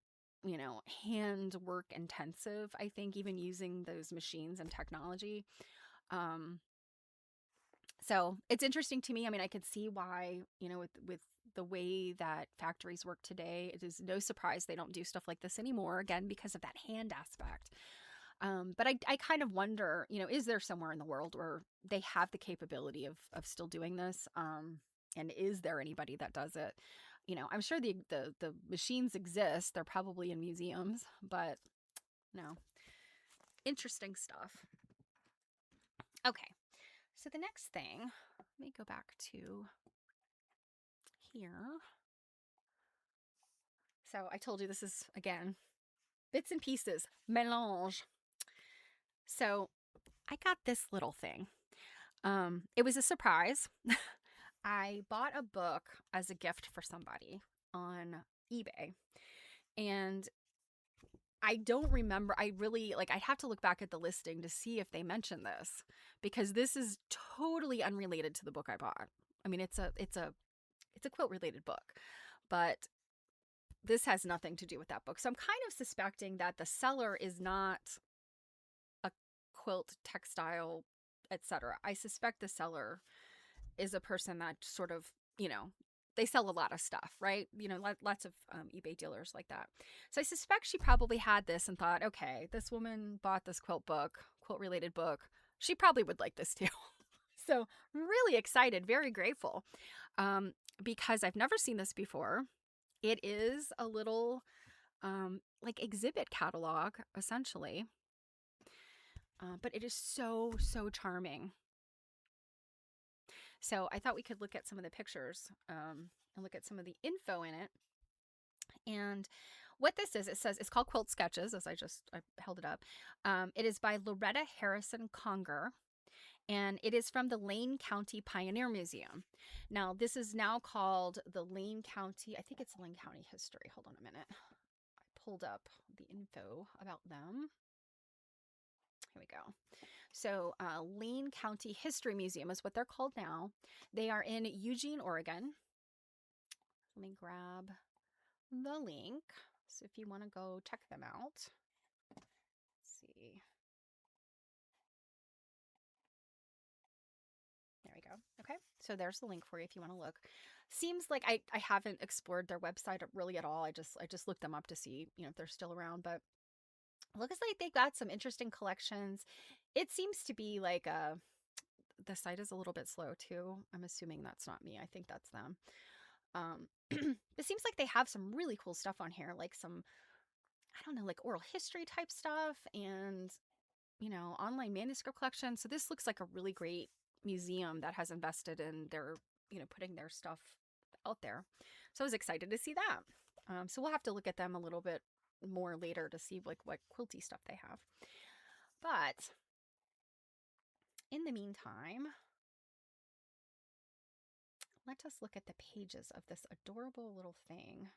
handwork intensive, I think, even using those machines and technology. So it's interesting to me. I mean, I could see why, with the way that factories work today, it is no surprise they don't do stuff like this anymore, again, because of that hand aspect. But I kind of wonder, is there somewhere in the world where they have the capability of still doing this? And is there anybody that does it? I'm sure the machines exist. They're probably in museums, but no. Interesting stuff. Okay. So the next thing, let me go back to here. So I told you this is, again, bits and pieces, mélange. So I got this little thing. It was a surprise. I bought a book as a gift for somebody on eBay. And I don't remember, I really, I'd have to look back at the listing to see if they mentioned this, because this is totally unrelated to the book I bought. I mean, it's a quilt related book, but this has nothing to do with that book. So I'm kind of suspecting that the seller is not a quilt, textile, etc. I suspect the seller is a person that sort of, they sell a lot of stuff, right? Lots of eBay dealers like that. So I suspect she probably had this and thought, okay, this woman bought this quilt related book. She probably would like this too. So really excited, very grateful, because I've never seen this before. It is a little exhibit catalog, essentially. But it is so, so charming. So I thought we could look at some of the pictures and look at some of the info in it. And what this is, it's called Quilt Sketches, as I held it up. It is by Loretta Harrison Conger, and it is from the Lane County Pioneer Museum. Now, this is now called the Lane County, I think it's Lane County History. Hold on a minute. I pulled up the info about them. Here we go. So Lane County History Museum is what they're called now. They are in Eugene, Oregon. Let me grab the link. So if you want to go check them out. Let's see. There we go. Okay, so there's the link for you if you want to look. Seems like I haven't explored their website really at all. I just looked them up to see, if they're still around, but it looks like they've got some interesting collections. It seems to be like the site is a little bit slow too. I'm assuming that's not me. I think that's them. Um, it seems like they have some really cool stuff on here, like some, I don't know, like oral history type stuff and, online manuscript collection. So this looks like a really great museum that has invested in their, putting their stuff out there. So I was excited to see that. So we'll have to look at them a little bit more later to see like what quilty stuff they have. But in the meantime, let us look at the pages of this adorable little thing.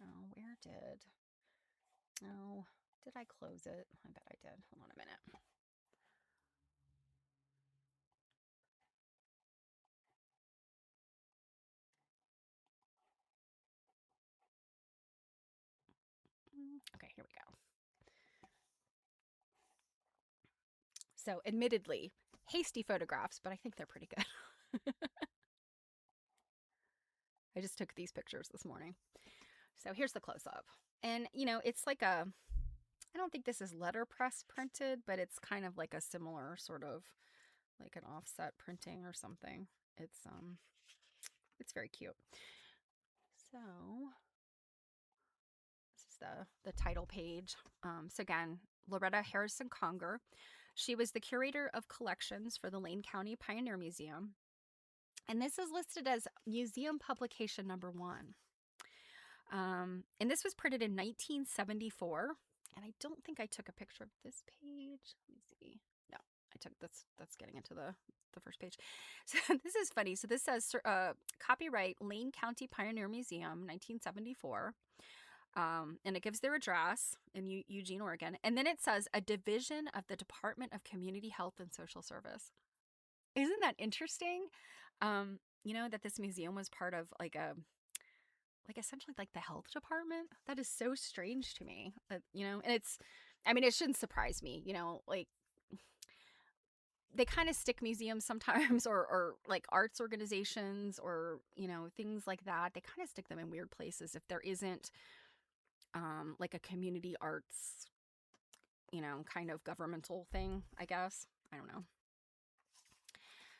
Oh, where did... Oh, did I close it? I bet I did. Hold on a minute. Okay, here we go. So, admittedly, hasty photographs, but I think they're pretty good. I just took these pictures this morning. So, here's the close up. And, it's like I don't think this is letterpress printed, but it's kind of like a similar sort of like an offset printing or something. It's very cute. So, this is the title page. So again, Loretta Harrison Conger. She was the curator of collections for the Lane County Pioneer Museum. And this is listed as museum publication #1. And this was printed in 1974. And I don't think I took a picture of this page. Let me see. No, I took that's getting into the first page. So this is funny. So this says copyright Lane County Pioneer Museum, 1974. And it gives their address in Eugene, Oregon. And then it says a division of the Department of Community Health and Social Service. Isn't that interesting? That this museum was part of like essentially like the health department. That is so strange to me. And it shouldn't surprise me, like they kind of stick museums sometimes or like arts organizations or, things like that. They kind of stick them in weird places if there isn't like a community arts, kind of governmental thing, I guess. I don't know.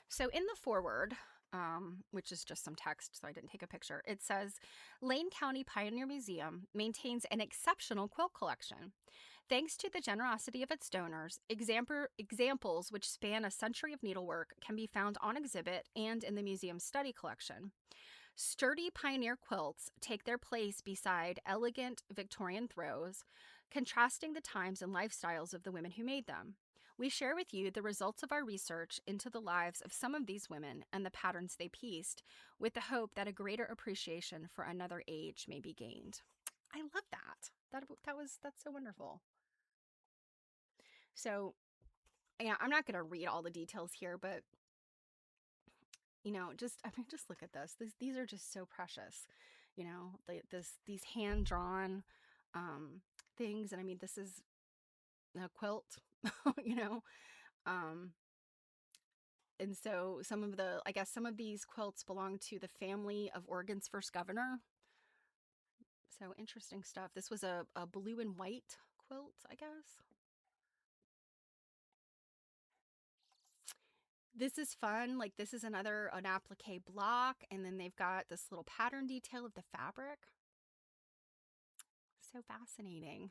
So in the foreword, which is just some text, so I didn't take a picture, it says, Lane County Pioneer Museum maintains an exceptional quilt collection. Thanks to the generosity of its donors, examples which span a century of needlework can be found on exhibit and in the museum's study collection. Sturdy pioneer quilts take their place beside elegant Victorian throws, contrasting the times and lifestyles of the women who made them. We share with you the results of our research into the lives of some of these women and the patterns they pieced, with the hope that a greater appreciation for another age may be gained. I love that. That's so wonderful. So, yeah, I'm not going to read all the details here, but just look at this. These are just so precious. These hand drawn things, and I mean, this is a quilt. you know, um, and so some of these quilts belong to the family of Oregon's first governor. So interesting stuff. This was a blue and white quilt, I guess. This is fun. Like this is an applique block, and then they've got this little pattern detail of the fabric. So fascinating.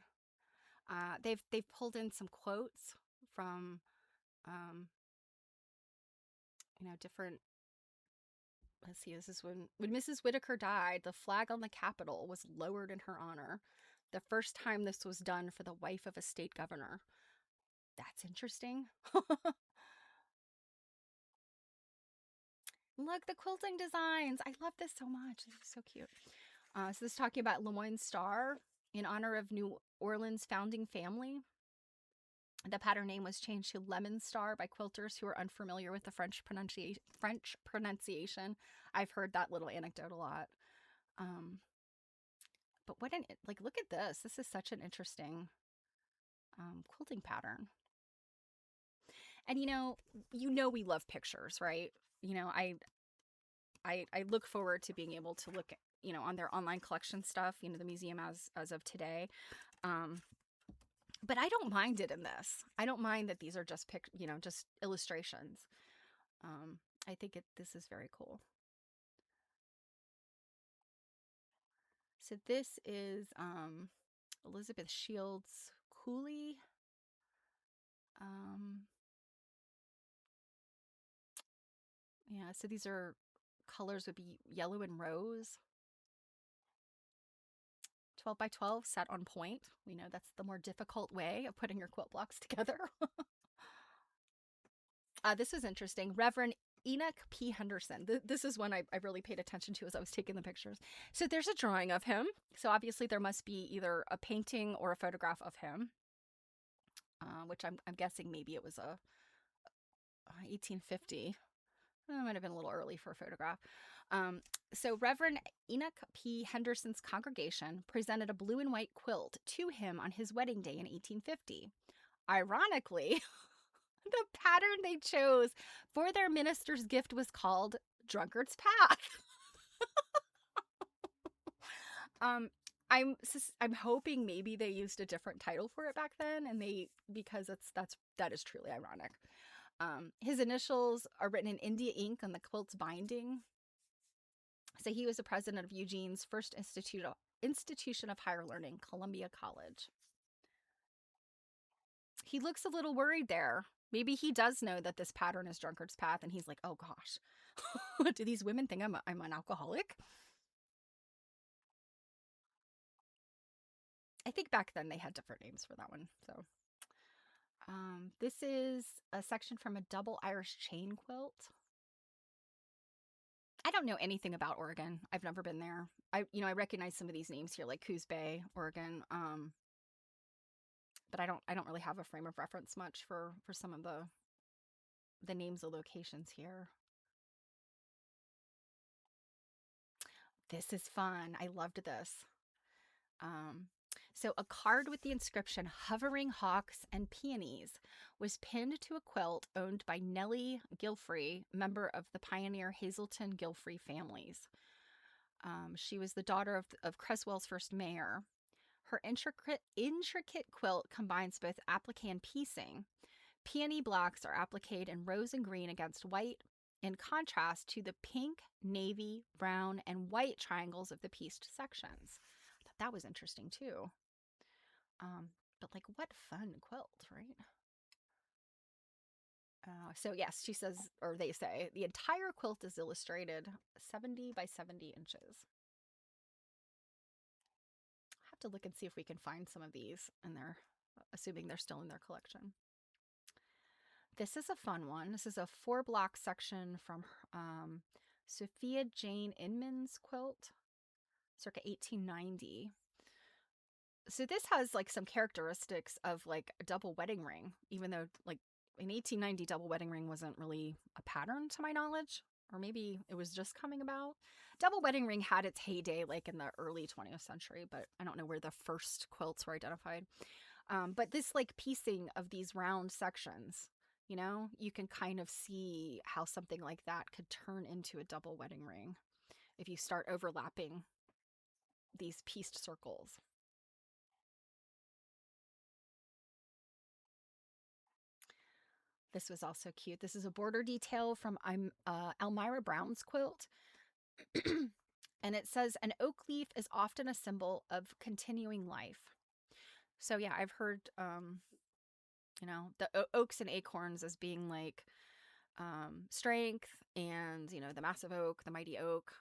They've pulled in some quotes from different. Let's see. This is when Mrs. Whitaker died. The flag on the Capitol was lowered in her honor. The first time this was done for the wife of a state governor. That's interesting. Look, the quilting designs. I love this so much. This is so cute. So this is talking about Lemoyne Star in honor of New Orleans' founding family. The pattern name was changed to Lemon Star by quilters who are unfamiliar with the French pronunciation. I've heard that little anecdote a lot. But look at this. This is such an interesting quilting pattern. And we love pictures, right? I look forward to being able to look, on their online collection stuff, the museum as of today. Um, but I don't mind it in this. I don't mind that these are just just illustrations. Um, I think this is very cool. So this is Elizabeth Shields Cooley. Um, yeah, so these are colors would be yellow and rose. 12 by 12 set on point. We know that's the more difficult way of putting your quilt blocks together. This is interesting. Reverend Enoch P. Henderson. This is one I really paid attention to as I was taking the pictures. So there's a drawing of him. So obviously there must be either a painting or a photograph of him, which I'm guessing maybe it was a 1850. It might have been a little early for a photograph. So Reverend Enoch P. Henderson's congregation presented a blue and white quilt to him on his wedding day in 1850. Ironically, the pattern they chose for their minister's gift was called Drunkard's Path. um, I'm hoping maybe they used a different title for it back then, and because that is truly ironic. His initials are written in India ink on the quilt's binding. So he was the president of Eugene's first institution of higher learning, Columbia College. He looks a little worried there. Maybe he does know that this pattern is Drunkard's Path, and he's like, oh gosh, do these women think I'm an alcoholic? I think back then they had different names for that one. So this is a section from a double Irish chain quilt. I don't know anything about Oregon. I've never been there. I recognize some of these names here, like Coos Bay, Oregon. But I don't really have a frame of reference much for some of the names of locations here. This is fun. I loved this. Um, so a card with the inscription "Hovering Hawks and Peonies" was pinned to a quilt owned by Nellie Gilfrey, member of the pioneer Hazelton Gilfrey families. She was the daughter of Creswell's first mayor. Her intricate quilt combines both applique and piecing. Peony blocks are appliqued in rose and green against white, in contrast to the pink, navy, brown, and white triangles of the pieced sections. I thought that was interesting too. But like, what fun quilt, right? So yes, she says, or they say, the entire quilt is illustrated 70 by 70 inches. I'll have to look and see if we can find some of these in there, assuming they're still in their collection. This is a fun one. This is a 4-block section from Sophia Jane Inman's quilt, circa 1890. So this has like some characteristics of like a double wedding ring, even though like in 1890 double wedding ring wasn't really a pattern to my knowledge, or maybe it was just coming about. Double wedding ring had its heyday like in the early 20th century, but I don't know where the first quilts were identified. But this like piecing of these round sections, you can kind of see how something like that could turn into a double wedding ring if you start overlapping these pieced circles. This was also cute. This is a border detail from Elmira Brown's quilt. And it says, an oak leaf is often a symbol of continuing life. So yeah, I've heard, the oaks and acorns as being like strength, and, the massive oak, the mighty oak,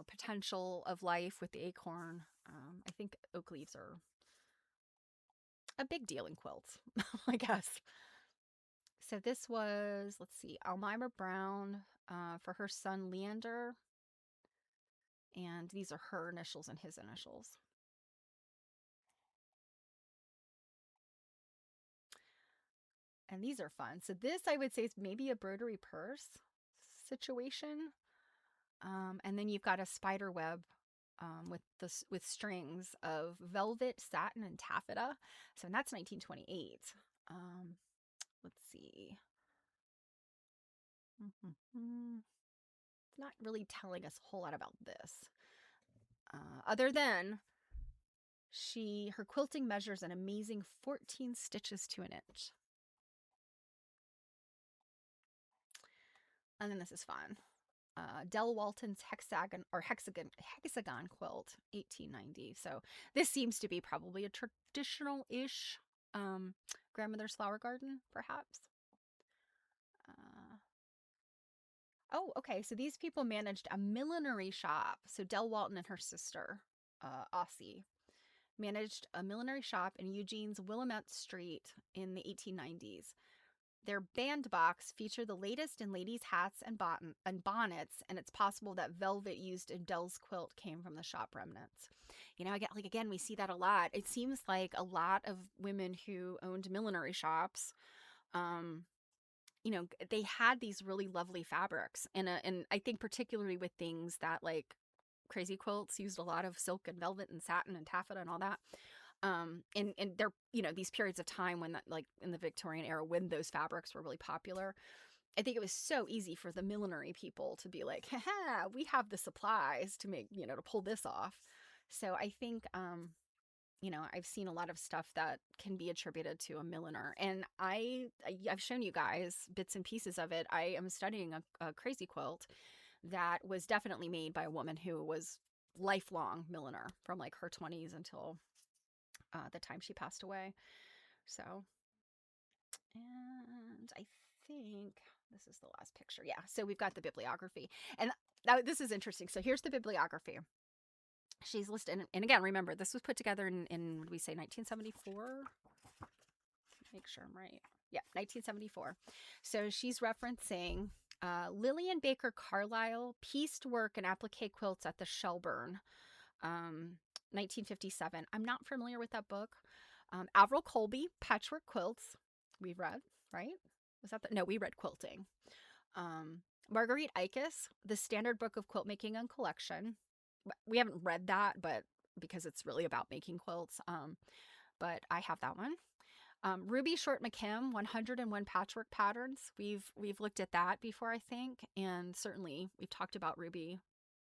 potential of life with the acorn. I think oak leaves are a big deal in quilts, I guess. So this was, let's see, Elmira Brown for her son Leander. And these are her initials and his initials. And these are fun. So this, I would say, is maybe a broderie purse situation. And then you've got a spider web with strings of velvet, satin, and taffeta. So that's 1928. Let's see. not really telling us a whole lot about this. Other than her quilting measures an amazing 14 stitches to an inch. And then this is fun. Del Walton's hexagon quilt, 1890. So this seems to be probably a traditional-ish grandmother's flower garden, perhaps. Oh, okay. So these people managed a millinery shop. So Del Walton and her sister, Aussie, managed a millinery shop in Eugene's Willamette Street in the 1890s. Their bandbox featured the latest in ladies' hats and bonnets, and it's possible that velvet used in Dell's quilt came from the shop remnants. Again, we see that a lot. It seems like a lot of women who owned millinery shops, they had these really lovely fabrics, and I think particularly with things that like crazy quilts used a lot of silk and velvet and satin and taffeta and all that. And there, these periods of time when that, like in the Victorian era, when those fabrics were really popular, I think it was so easy for the millinery people to be like, haha, we have the supplies to make, to pull this off. So I think, I've seen a lot of stuff that can be attributed to a milliner, and I've shown you guys bits and pieces of it. I am studying a crazy quilt that was definitely made by a woman who was lifelong milliner from like her 20s until the time she passed away. So, and I think this is the last picture. Yeah. So we've got the bibliography, and now this is interesting. So here's the bibliography. She's listed, and again, remember, this was put together in what did we say, 1974? Make sure I'm right. Yeah, 1974. So she's referencing Lillian Baker Carlisle, pieced work and applique quilts at the Shelburne, 1957. I'm not familiar with that book. Avril Colby, Patchwork Quilts. We've read, right? No, we read Quilting. Marguerite Ikes, The Standard Book of Quilt Making and Collection. We haven't read that, but because it's really about making quilts. But I have that one. Ruby Short McKim, 101 Patchwork Patterns. We've looked at that before, I think, and certainly we've talked about Ruby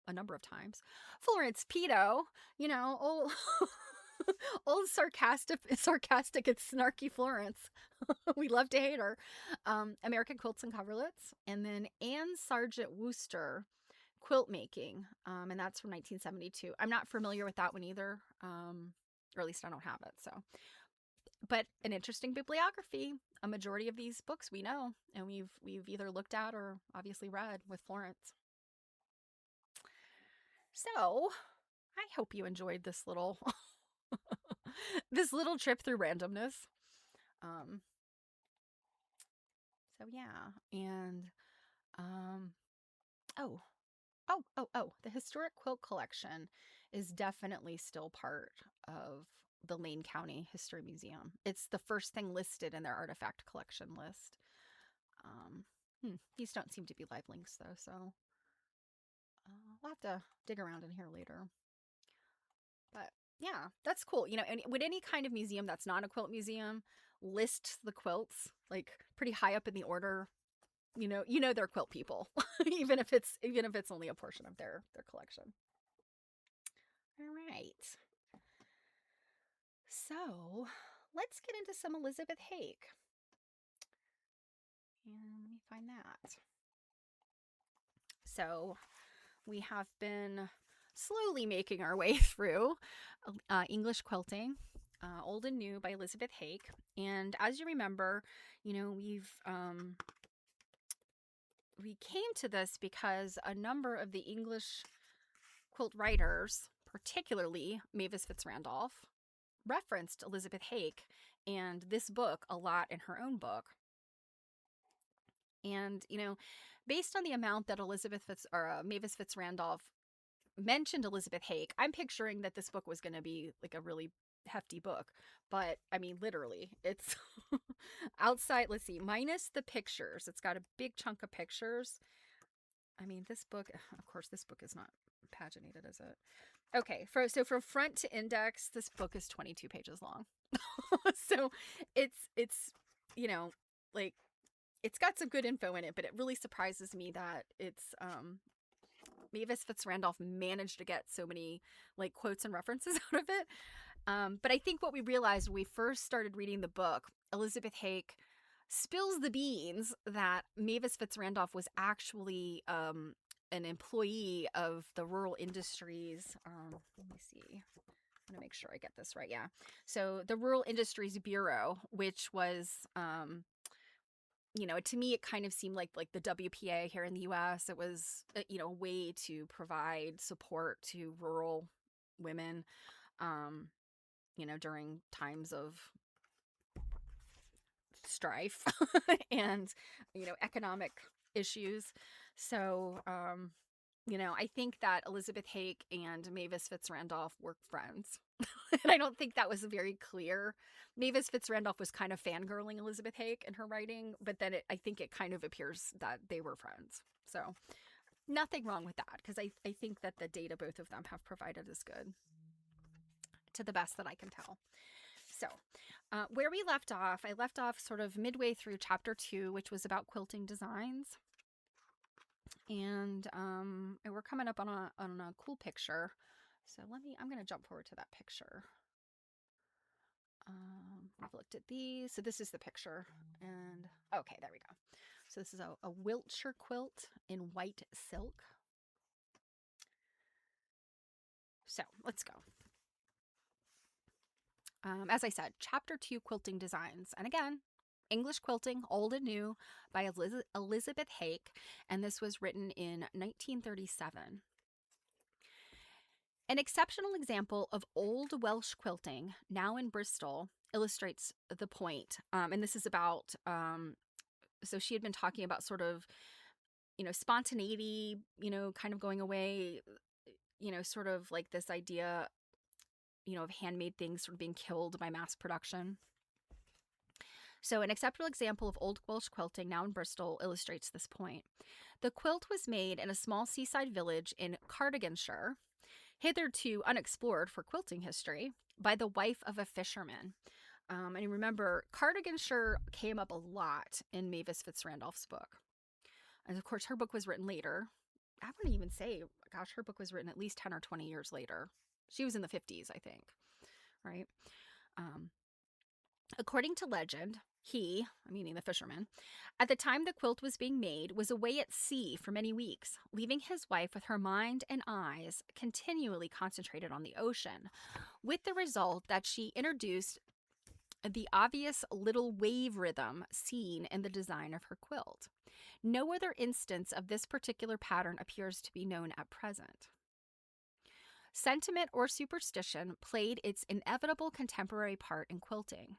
a number of times. Florence Pito, old, old sarcastic and snarky Florence. We love to hate her. American Quilts and Coverlets, and then Anne Sargent Wooster, Quilt Making, and that's from 1972. I'm not familiar with that one either, or at least I don't have it. So, but an interesting bibliography. A majority of these books we know, and we've either looked at or obviously read with Florence. So, I hope you enjoyed this little this little trip through randomness. So yeah, and the Historic Quilt Collection is definitely still part of the Lane County History Museum. It's the first thing listed in their artifact collection list. These don't seem to be live links though, so we'll have to dig around in here later. But yeah, that's cool. And would any kind of museum that's not a quilt museum list the quilts like pretty high up in the order? They're quilt people, even if it's only a portion of their collection. All right. So let's get into some Elizabeth Hake. And let me find that. So we have been slowly making our way through English Quilting, Old and New by Elizabeth Hake. And as you remember, we came to this because a number of the English quilt writers, particularly Mavis Fitz Randolph, referenced Elizabeth Hake and this book a lot in her own book. And, based on the amount that Mavis Fitz Randolph mentioned Elizabeth Hake, I'm picturing that this book was going to be like a really hefty book. But I mean, literally, it's outside, let's see, minus the pictures. It's got a big chunk of pictures. I mean, this book, of course, this book is not paginated, is it? Okay, so from front to index, this book is 22 pages long. So it's like, it's got some good info in it, but it really surprises me that it's Mavis Fitz-Randolph managed to get so many like quotes and references out of it. But I think what we realized when we first started reading the book, Elizabeth Hake spills the beans that Mavis Fitz-Randolph was actually an employee of the Rural Industries. Let me see. I'm going to make sure I get this right. Yeah. So the Rural Industries Bureau, which was, to me, it kind of seemed like the WPA here in the U.S. It was, a way to provide support to rural women, during times of strife and, economic issues. So, I think that Elizabeth Hake and Mavis Fitz-Randolph were friends. And I don't think that was very clear. Mavis Fitz-Randolph was kind of fangirling Elizabeth Hake in her writing, but then I think it kind of appears that they were friends. So nothing wrong with that, because I think that the data both of them have provided is good, to the best that I can tell. So where we left off, I left off sort of midway through chapter 2, which was about quilting designs. And we're coming up on a cool picture. So I'm going to jump forward to that picture. I've looked at these. So this is the picture. And okay, there we go. So this is a Wiltshire quilt in white silk. So let's go. As I said, chapter 2, quilting designs. And again, English Quilting, Old and New by Elizabeth Hake. And this was written in 1937. An exceptional example of Old Welsh quilting, now in Bristol, illustrates the point. And this is about, so she had been talking about sort of, spontaneity, kind of going away, sort of like this idea, of handmade things sort of being killed by mass production. So an exceptional example of Old Welsh quilting, now in Bristol, illustrates this point. The quilt was made in a small seaside village in Cardiganshire, hitherto unexplored for quilting history, by the wife of a fisherman. And remember, Cardiganshire came up a lot in Mavis Fitz-Randolph's book. And of course, her book was written later. I wouldn't even say, gosh, her book was written at least 10 or 20 years later. She was in the 50s, I think, right? According to legend, he, meaning the fisherman, at the time the quilt was being made, was away at sea for many weeks, leaving his wife with her mind and eyes continually concentrated on the ocean, with the result that she introduced the obvious little wave rhythm seen in the design of her quilt. No other instance of this particular pattern appears to be known at present. Sentiment or superstition played its inevitable contemporary part in quilting.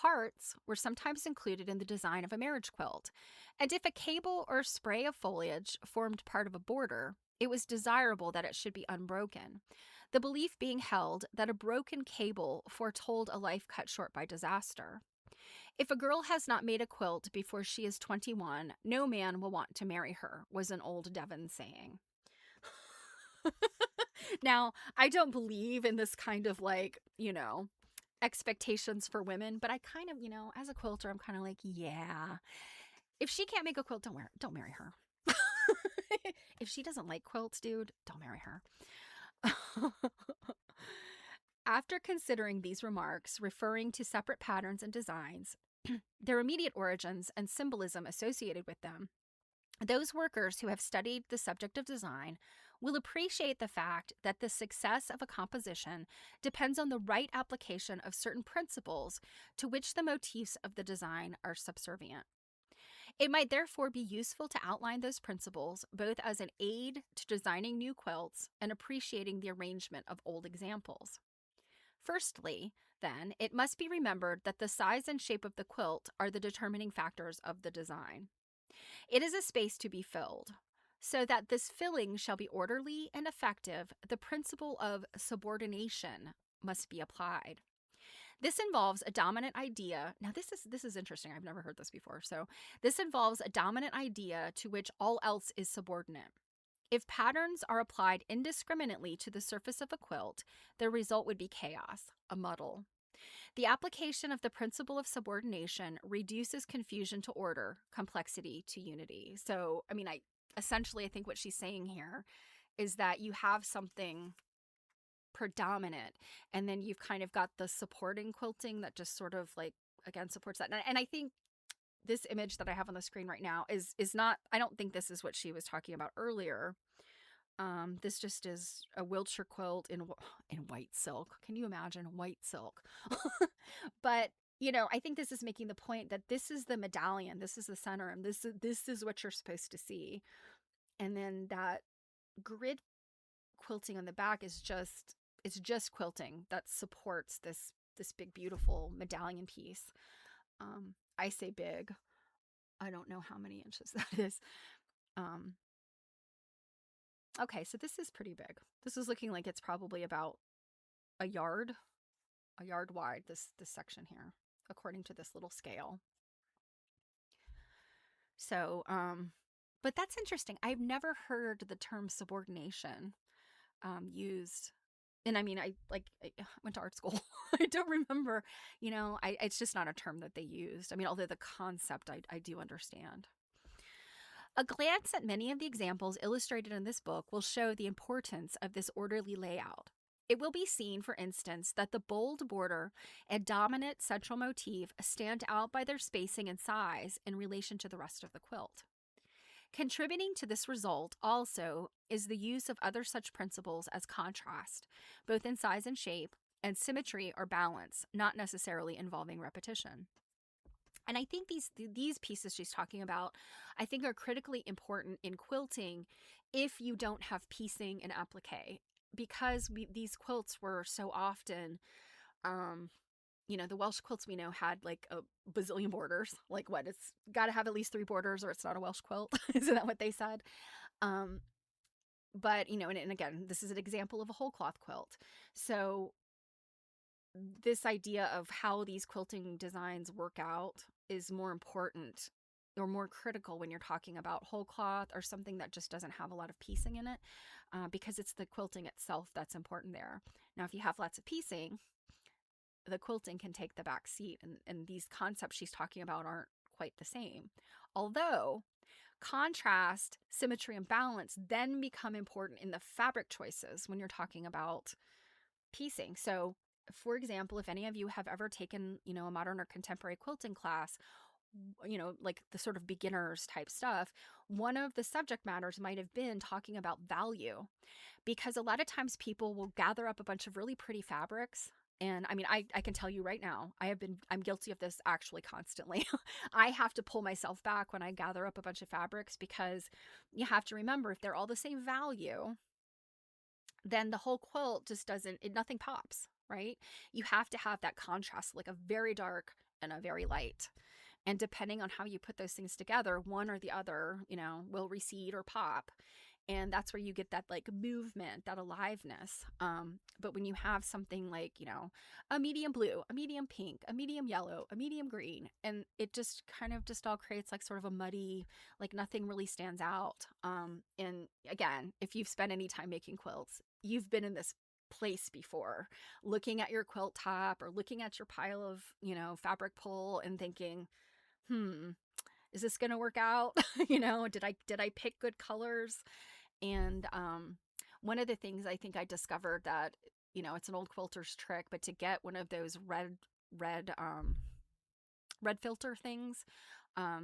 Hearts were sometimes included in the design of a marriage quilt, and if a cable or spray of foliage formed part of a border, it was desirable that it should be unbroken, the belief being held that a broken cable foretold a life cut short by disaster. If a girl has not made a quilt before she is 21, no man will want to marry her, was an old Devon saying. Now, I don't believe in this kind of expectations for women, but I kind of, as a quilter, I'm kind of like, yeah, if she can't make a quilt, don't marry her. If she doesn't like quilts, dude, don't marry her. After considering these remarks, referring to separate patterns and designs, their immediate origins and symbolism associated with them, those workers who have studied the subject of design will appreciate the fact that the success of a composition depends on the right application of certain principles to which the motifs of the design are subservient. It might therefore be useful to outline those principles both as an aid to designing new quilts and appreciating the arrangement of old examples. Firstly, then, it must be remembered that the size and shape of the quilt are the determining factors of the design. It is a space to be filled. So that this filling shall be orderly and effective, the principle of subordination must be applied. This involves a dominant idea. Now, this is interesting. I've never heard this before. So this involves a dominant idea to which all else is subordinate. If patterns are applied indiscriminately to the surface of a quilt, the result would be chaos, a muddle. The application of the principle of subordination reduces confusion to order, complexity to unity. So, essentially, I think what she's saying here is that you have something predominant, and then you've kind of got the supporting quilting that just sort of like, again, supports that. And I think this image that I have on the screen right now is not, I don't think this is what she was talking about earlier. This just is a Wiltshire quilt in white silk. Can you imagine white silk? But I think this is making the point that this is the medallion, this is the center, and this is what you're supposed to see. And then that grid quilting on the back is just, it's just quilting that supports this big beautiful medallion piece. I say big. I don't know how many inches that is. Um, okay, so this is pretty big. This is looking like it's probably about a yard wide, this section here, according to this little scale. So, but that's interesting. I've never heard the term subordination used. And I mean, I went to art school. I don't remember, it's just not a term that they used. I mean, although the concept I do understand. A glance at many of the examples illustrated in this book will show the importance of this orderly layout. It will be seen, for instance, that the bold border and dominant central motif stand out by their spacing and size in relation to the rest of the quilt. Contributing to this result also is the use of other such principles as contrast, both in size and shape, and symmetry or balance, not necessarily involving repetition. And I think these pieces she's talking about, I think, are critically important in quilting if you don't have piecing and applique, because these quilts were so often, the Welsh quilts we know had like a bazillion borders. Like what? It's got to have at least 3 borders or it's not a Welsh quilt. Isn't that what they said? Um, but, and again, this is an example of a whole cloth quilt. So this idea of how these quilting designs work out is more important or more critical when you're talking about whole cloth or something that just doesn't have a lot of piecing in it, because it's the quilting itself that's important there. Now, if you have lots of piecing, the quilting can take the back seat, and these concepts she's talking about aren't quite the same. Although contrast, symmetry, and balance then become important in the fabric choices when you're talking about piecing. So, for example, if any of you have ever taken, a modern or contemporary quilting class, like the sort of beginners type stuff, one of the subject matters might have been talking about value, because a lot of times people will gather up a bunch of really pretty fabrics. And I mean, I can tell you right now, I'm guilty of this actually constantly. I have to pull myself back when I gather up a bunch of fabrics, because you have to remember, if they're all the same value, then the whole quilt just nothing pops, right? You have to have that contrast, like a very dark and a very light. And depending on how you put those things together, one or the other, will recede or pop. And that's where you get that like movement, that aliveness. But when you have something like, a medium blue, a medium pink, a medium yellow, a medium green, and it just kind of just all creates like sort of a muddy, like nothing really stands out. And again, if you've spent any time making quilts, you've been in this place before, looking at your quilt top or looking at your pile of, fabric pull and thinking, is this going to work out? Did I pick good colors? And one of the things I think I discovered that, it's an old quilter's trick, but to get one of those red filter things, I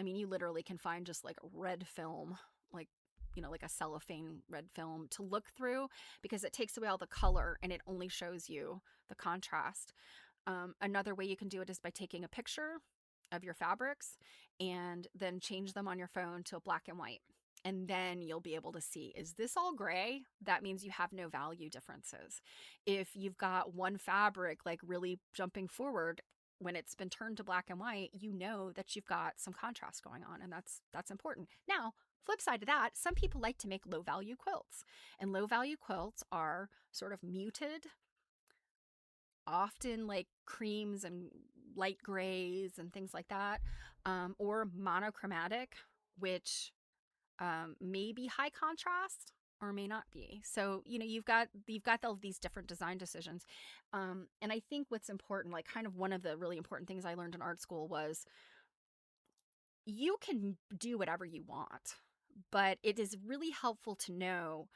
mean, you literally can find just like red film, like, like a cellophane red film to look through, because it takes away all the color and it only shows you the contrast. Another way you can do it is by taking a picture of your fabrics and then change them on your phone to black and white. And then you'll be able to see, is this all gray? That means you have no value differences. If you've got one fabric like really jumping forward, when it's been turned to black and white, you know that you've got some contrast going on, and that's important. Now, flip side of that, some people like to make low value quilts, and low value quilts are sort of muted, often like creams and light grays and things like that, or monochromatic, which may be high contrast or may not be. So, you've got all of these different design decisions. And I think what's important, like kind of one of the really important things I learned in art school was you can do whatever you want, But it is really helpful to know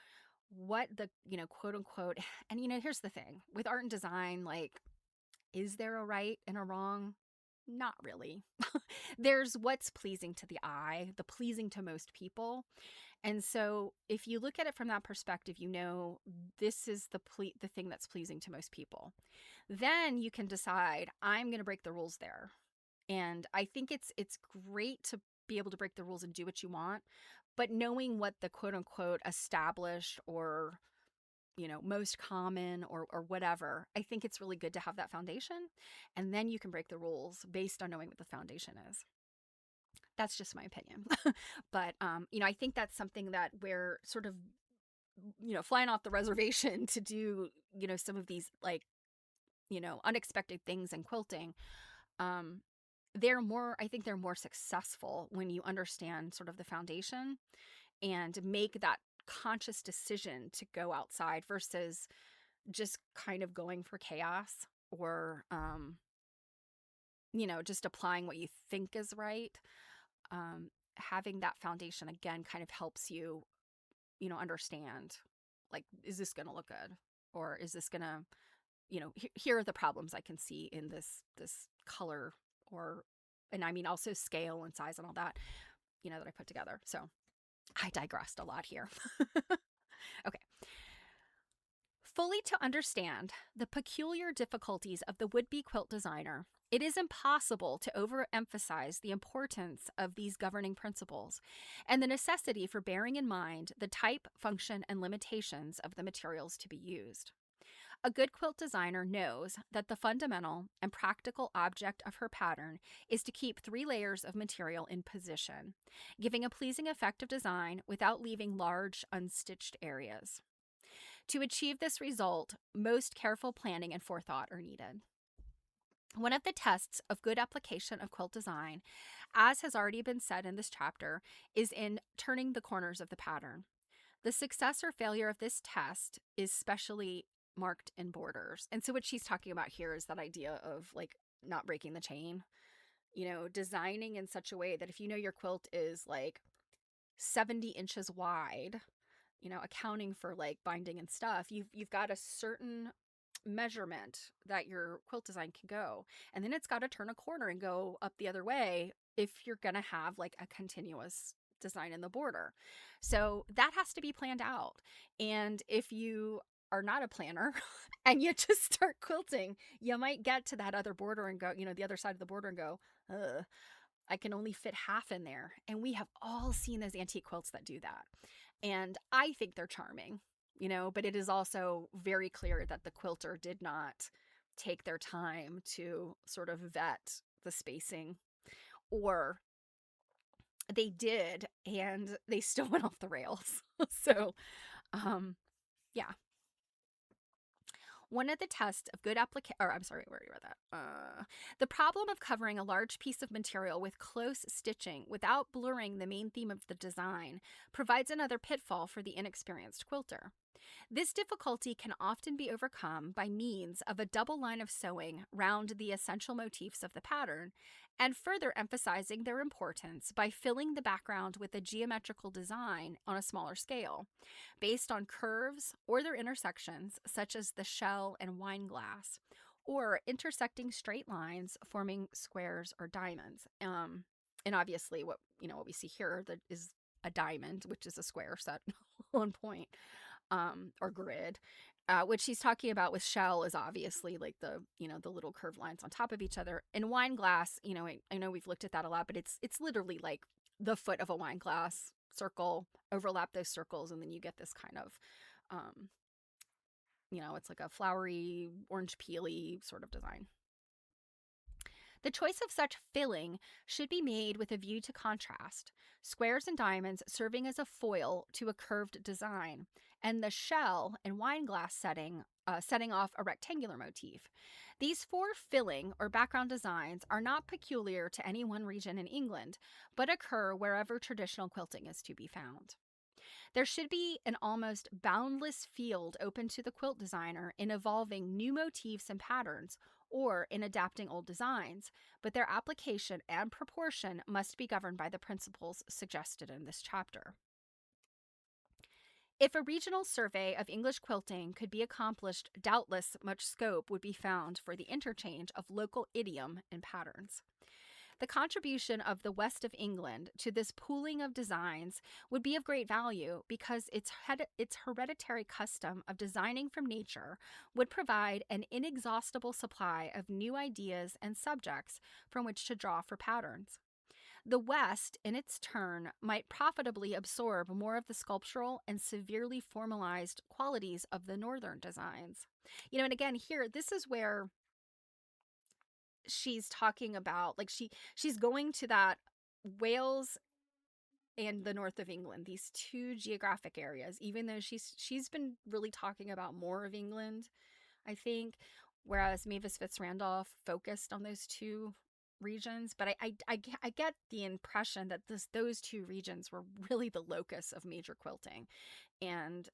what the, quote unquote, and here's the thing with art and design, like, is there a right and a wrong? Not really. There's what's pleasing to the eye, the pleasing to most people. And so if you look at it from that perspective, this is the thing that's pleasing to most people. Then you can decide, I'm going to break the rules there. And I think it's great to be able to break the rules and do what you want, but knowing what the quote unquote established or most common or whatever, I think it's really good to have that foundation, and then you can break the rules based on knowing what the foundation is. That's just my opinion. But I think that's something that we're sort of flying off the reservation to do some of these, like, unexpected things in quilting. um I think they're more successful when you understand sort of the foundation and make that conscious decision to go outside versus just kind of going for chaos, or just applying what you think is right. Having that foundation again kind of helps you understand, like, is this going to look good, or is this going to, here are the problems I can see in this color, or, and I mean also scale and size and all that, that I put together. So I digressed a lot here. Okay. Fully to understand the peculiar difficulties of the would-be quilt designer, it is impossible to overemphasize the importance of these governing principles and the necessity for bearing in mind the type, function, and limitations of the materials to be used. A good quilt designer knows that the fundamental and practical object of her pattern is to keep 3 layers of material in position, giving a pleasing effect of design without leaving large unstitched areas. To achieve this result, most careful planning and forethought are needed. One of the tests of good application of quilt design, as has already been said in this chapter, is in turning the corners of the pattern. The success or failure of this test is specially marked in borders. And so what she's talking about here is that idea of, like, not breaking the chain, designing in such a way that if your quilt is like 70 inches wide, accounting for like binding and stuff, you've got a certain measurement that your quilt design can go. And then it's got to turn a corner and go up the other way if you're going to have like a continuous design in the border. So that has to be planned out. And if you are not a planner and you just start quilting, you might get to that other border and go, the other side of the border and go, I can only fit half in there. And we have all seen those antique quilts that do that. And I think they're charming, but it is also very clear that the quilter did not take their time to sort of vet the spacing, or they did and they still went off the rails. So, yeah. One of the tests of good application, or I'm sorry, where you read that. The problem of covering a large piece of material with close stitching without blurring the main theme of the design provides another pitfall for the inexperienced quilter. This difficulty can often be overcome by means of a double line of sewing round the essential motifs of the pattern, and further emphasizing their importance by filling the background with a geometrical design on a smaller scale, based on curves or their intersections, such as the shell and wine glass, or intersecting straight lines forming squares or diamonds. And obviously, what we see here is a diamond, which is a square set on point, or grid. What she's talking about with shell is obviously like the little curved lines on top of each other. In wine glass, I know we've looked at that a lot, but it's literally like the foot of a wine glass, circle, overlap those circles, and then you get this kind of, it's like a flowery, orange peely sort of design. The choice of such filling should be made with a view to contrast, squares and diamonds serving as a foil to a curved design, and the shell and wine glass setting off a rectangular motif. These 4 filling or background designs are not peculiar to any one region in England, but occur wherever traditional quilting is to be found. There should be an almost boundless field open to the quilt designer in evolving new motifs and patterns, or in adapting old designs, but their application and proportion must be governed by the principles suggested in this chapter. If a regional survey of English quilting could be accomplished, doubtless much scope would be found for the interchange of local idiom and patterns. The contribution of the west of England to this pooling of designs would be of great value because its hereditary custom of designing from nature would provide an inexhaustible supply of new ideas and subjects from which to draw for patterns. The West, in its turn, might profitably absorb more of the sculptural and severely formalized qualities of the Northern designs. And again, here, this is where she's talking about, like, she's going to that Wales and the north of England, these two geographic areas, even though she's been really talking about more of England, I think, whereas Mavis Fitz Randolph focused on those two regions. But I get the impression that those two regions were really the locus of major quilting. And,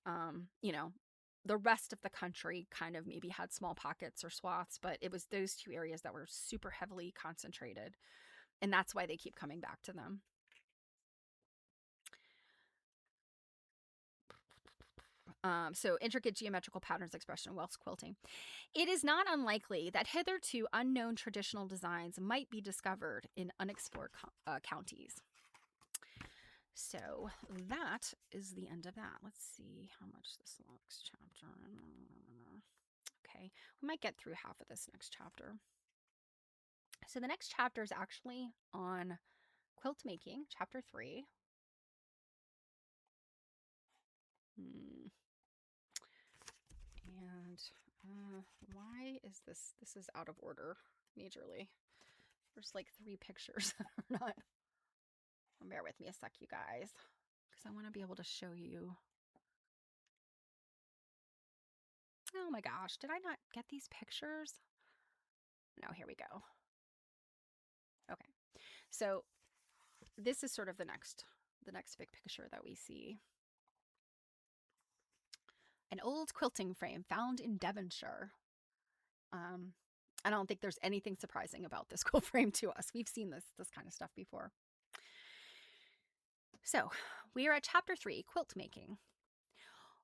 the rest of the country kind of maybe had small pockets or swaths, but it was those two areas that were super heavily concentrated. And that's why they keep coming back to them. So intricate geometrical patterns expression in Welsh quilting. It is not unlikely that hitherto unknown traditional designs might be discovered in unexplored counties. So that is the end of that. Let's see how much this next chapter. Okay, we might get through half of this next chapter. So the next chapter is actually on quilt making, chapter 3. And why is this? This is out of order majorly. There's like 3 pictures that are not. Bear with me a sec, you guys, because I want to be able to show you. Oh my gosh, did I not get these pictures? No, here we go. Okay, so this is sort of the next big picture that we see. An old quilting frame found in Devonshire. I don't think there's anything surprising about this quilt frame to us. We've seen this kind of stuff before. So we are at chapter 3, quilt making.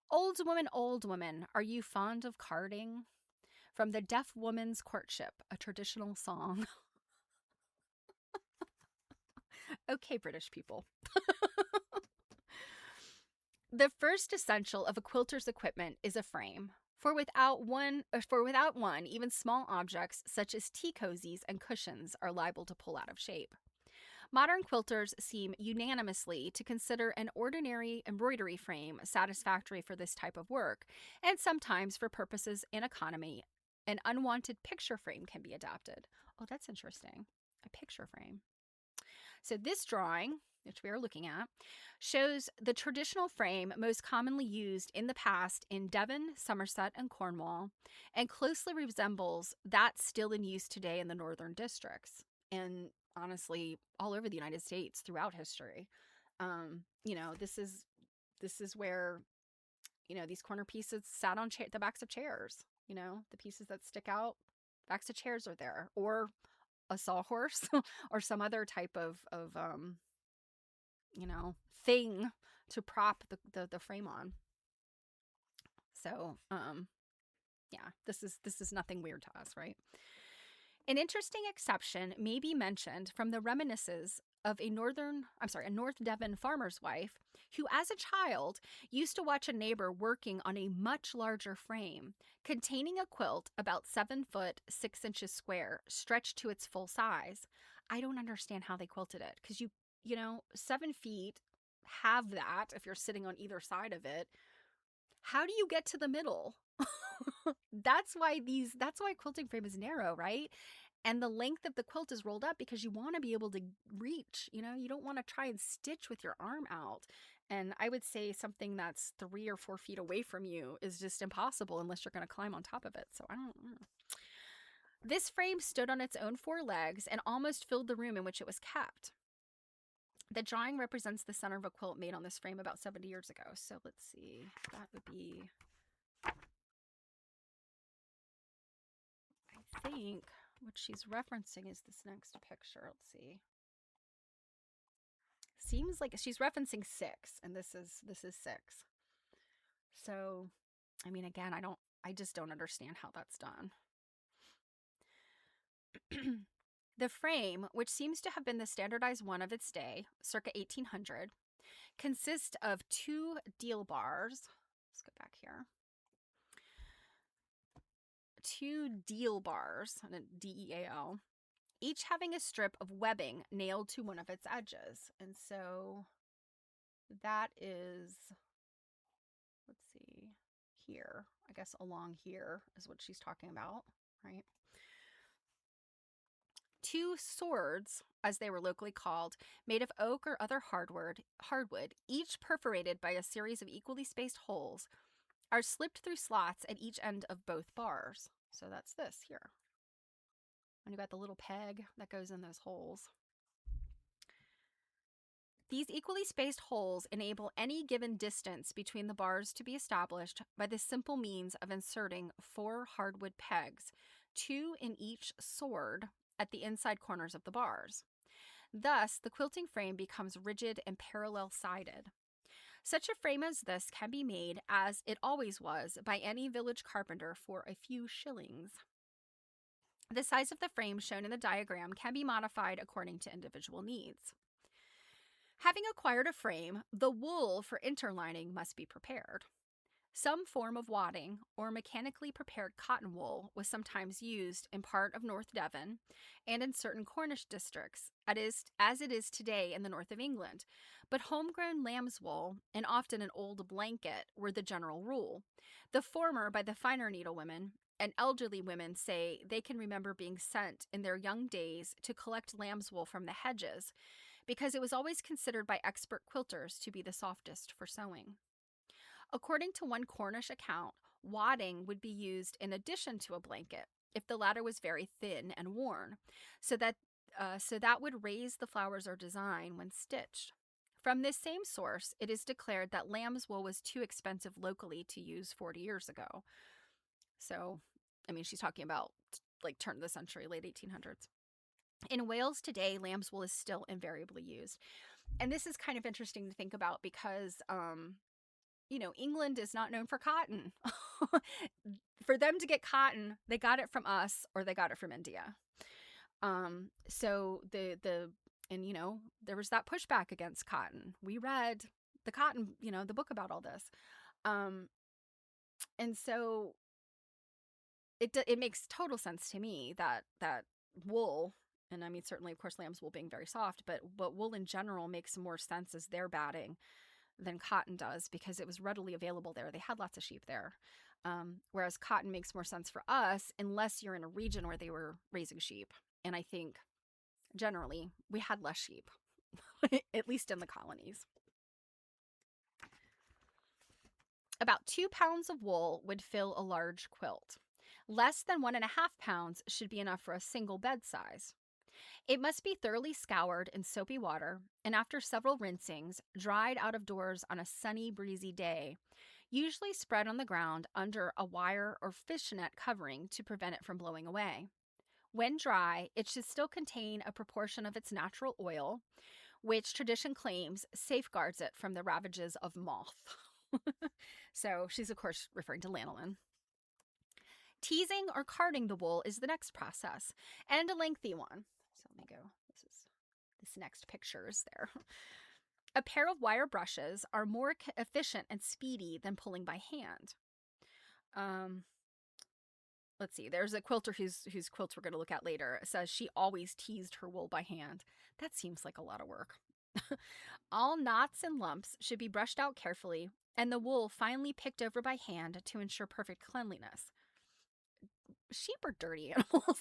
Old woman, are you fond of carding? From the Deaf Woman's Courtship, a traditional song. Okay, British people. The first essential of a quilter's equipment is a frame. For without one, even small objects such as tea cozies and cushions are liable to pull out of shape. Modern quilters seem unanimously to consider an ordinary embroidery frame satisfactory for this type of work, and sometimes for purposes in economy, an unwanted picture frame can be adapted. Oh, that's interesting. A picture frame. So this drawing, which we are looking at, shows the traditional frame most commonly used in the past in Devon, Somerset, and Cornwall, and closely resembles that still in use today in the northern districts, and honestly, all over the United States throughout history. This is where, these corner pieces sat on the backs of chairs. The pieces that stick out, backs of chairs are there, or a sawhorse, or some other type of thing to prop the frame on. So, yeah, this is nothing weird to us, right? An interesting exception may be mentioned from the reminiscences of a North Devon farmer's wife who, as a child, used to watch a neighbor working on a much larger frame containing a quilt about 7 foot 6 inches square, stretched to its full size. I don't understand how they quilted it, because 7 feet, have that if you're sitting on either side of it. How do you get to the middle? That's why quilting frame is narrow, right? And the length of the quilt is rolled up because you want to be able to reach. You don't want to try and stitch with your arm out. And I would say something that's 3 or 4 feet away from you is just impossible unless you're going to climb on top of it. So I don't know. This frame stood on its own 4 legs and almost filled the room in which it was kept. The drawing represents the center of a quilt made on this frame about 70 years ago. So let's see. That would be, I think what she's referencing is this next picture. Let's see. Seems like she's referencing 6, and this is 6. So, I mean, again, I just don't understand how that's done. The frame, which seems to have been the standardized one of its day, circa 1800, consists of two deal bars. Let's go back here. Two deal bars, DEAL, each having a strip of webbing nailed to one of its edges. And so that is, let's see, here. I guess along here is what she's talking about, right? Two swords, as they were locally called, made of oak or other hardwood, each perforated by a series of equally spaced holes, are slipped through slots at each end of both bars. So that's this here. And you got the little peg that goes in those holes. These equally spaced holes enable any given distance between the bars to be established by the simple means of inserting 4 hardwood pegs, 2 in each sword, at the inside corners of the bars. Thus, the quilting frame becomes rigid and parallel-sided. Such a frame as this can be made, as it always was, by any village carpenter for a few shillings. The size of the frame shown in the diagram can be modified according to individual needs. Having acquired a frame, the wool for interlining must be prepared. Some form of wadding or mechanically prepared cotton wool was sometimes used in part of North Devon and in certain Cornish districts, as it is today in the north of England, but homegrown lamb's wool and often an old blanket were the general rule. The former by the finer needlewomen, and elderly women say they can remember being sent in their young days to collect lamb's wool from the hedges, because it was always considered by expert quilters to be the softest for sewing. According to one Cornish account, wadding would be used in addition to a blanket if the latter was very thin and worn, so that would raise the flowers or design when stitched. From this same source, it is declared that lamb's wool was too expensive locally to use 40 years ago. So, I mean, she's talking about like turn of the century, late 1800s. In Wales today, lamb's wool is still invariably used. And this is kind of interesting to think about because, England is not known for cotton. For them to get cotton, they got it from us or they got it from India. So there was that pushback against cotton. We read the cotton, the book about all this. And so it makes total sense to me that wool, and I mean, certainly, of course, lamb's wool being very soft, but wool in general makes more sense as their batting than cotton does because it was readily available there. They had lots of sheep there. Whereas cotton makes more sense for us unless you're in a region where they were raising sheep. And I think generally we had less sheep, at least in the colonies. About 2 pounds of wool would fill a large quilt. Less than 1.5 pounds should be enough for a single bed size. It must be thoroughly scoured in soapy water, and after several rinsings, dried out of doors on a sunny, breezy day, usually spread on the ground under a wire or fishnet covering to prevent it from blowing away. When dry, it should still contain a proportion of its natural oil, which tradition claims safeguards it from the ravages of moth. So she's, of course, referring to lanolin. Teasing or carding the wool is the next process, and a lengthy one. So let me go. This next picture is there. A pair of wire brushes are more efficient and speedy than pulling by hand. Let's see. There's a quilter whose quilts we're going to look at later. It says she always teased her wool by hand. That seems like a lot of work. All knots and lumps should be brushed out carefully, and the wool finely picked over by hand to ensure perfect cleanliness. Sheep are dirty animals.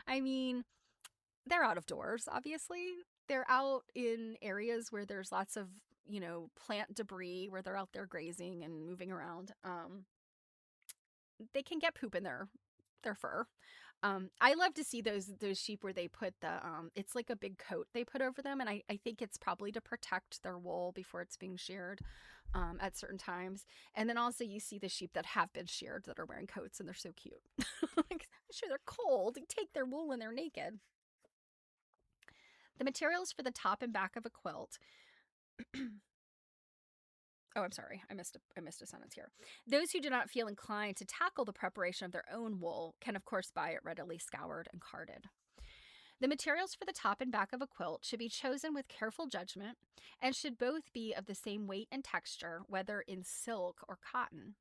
I mean, they're out of doors, obviously. They're out in areas where there's lots of, plant debris, where they're out there grazing and moving around. They can get poop in their fur. I love to see those sheep where they put it's like a big coat they put over them, and I think it's probably to protect their wool before it's being sheared at certain times. And then also you see the sheep that have been sheared that are wearing coats, and they're so cute. I'm sure they're cold. They take their wool when they're naked. The materials for the top and back of a quilt Oh, I'm sorry. I missed a sentence here. Those who do not feel inclined to tackle the preparation of their own wool can, of course, buy it readily scoured and carded. The materials for the top and back of a quilt should be chosen with careful judgment and should both be of the same weight and texture, whether in silk or cotton.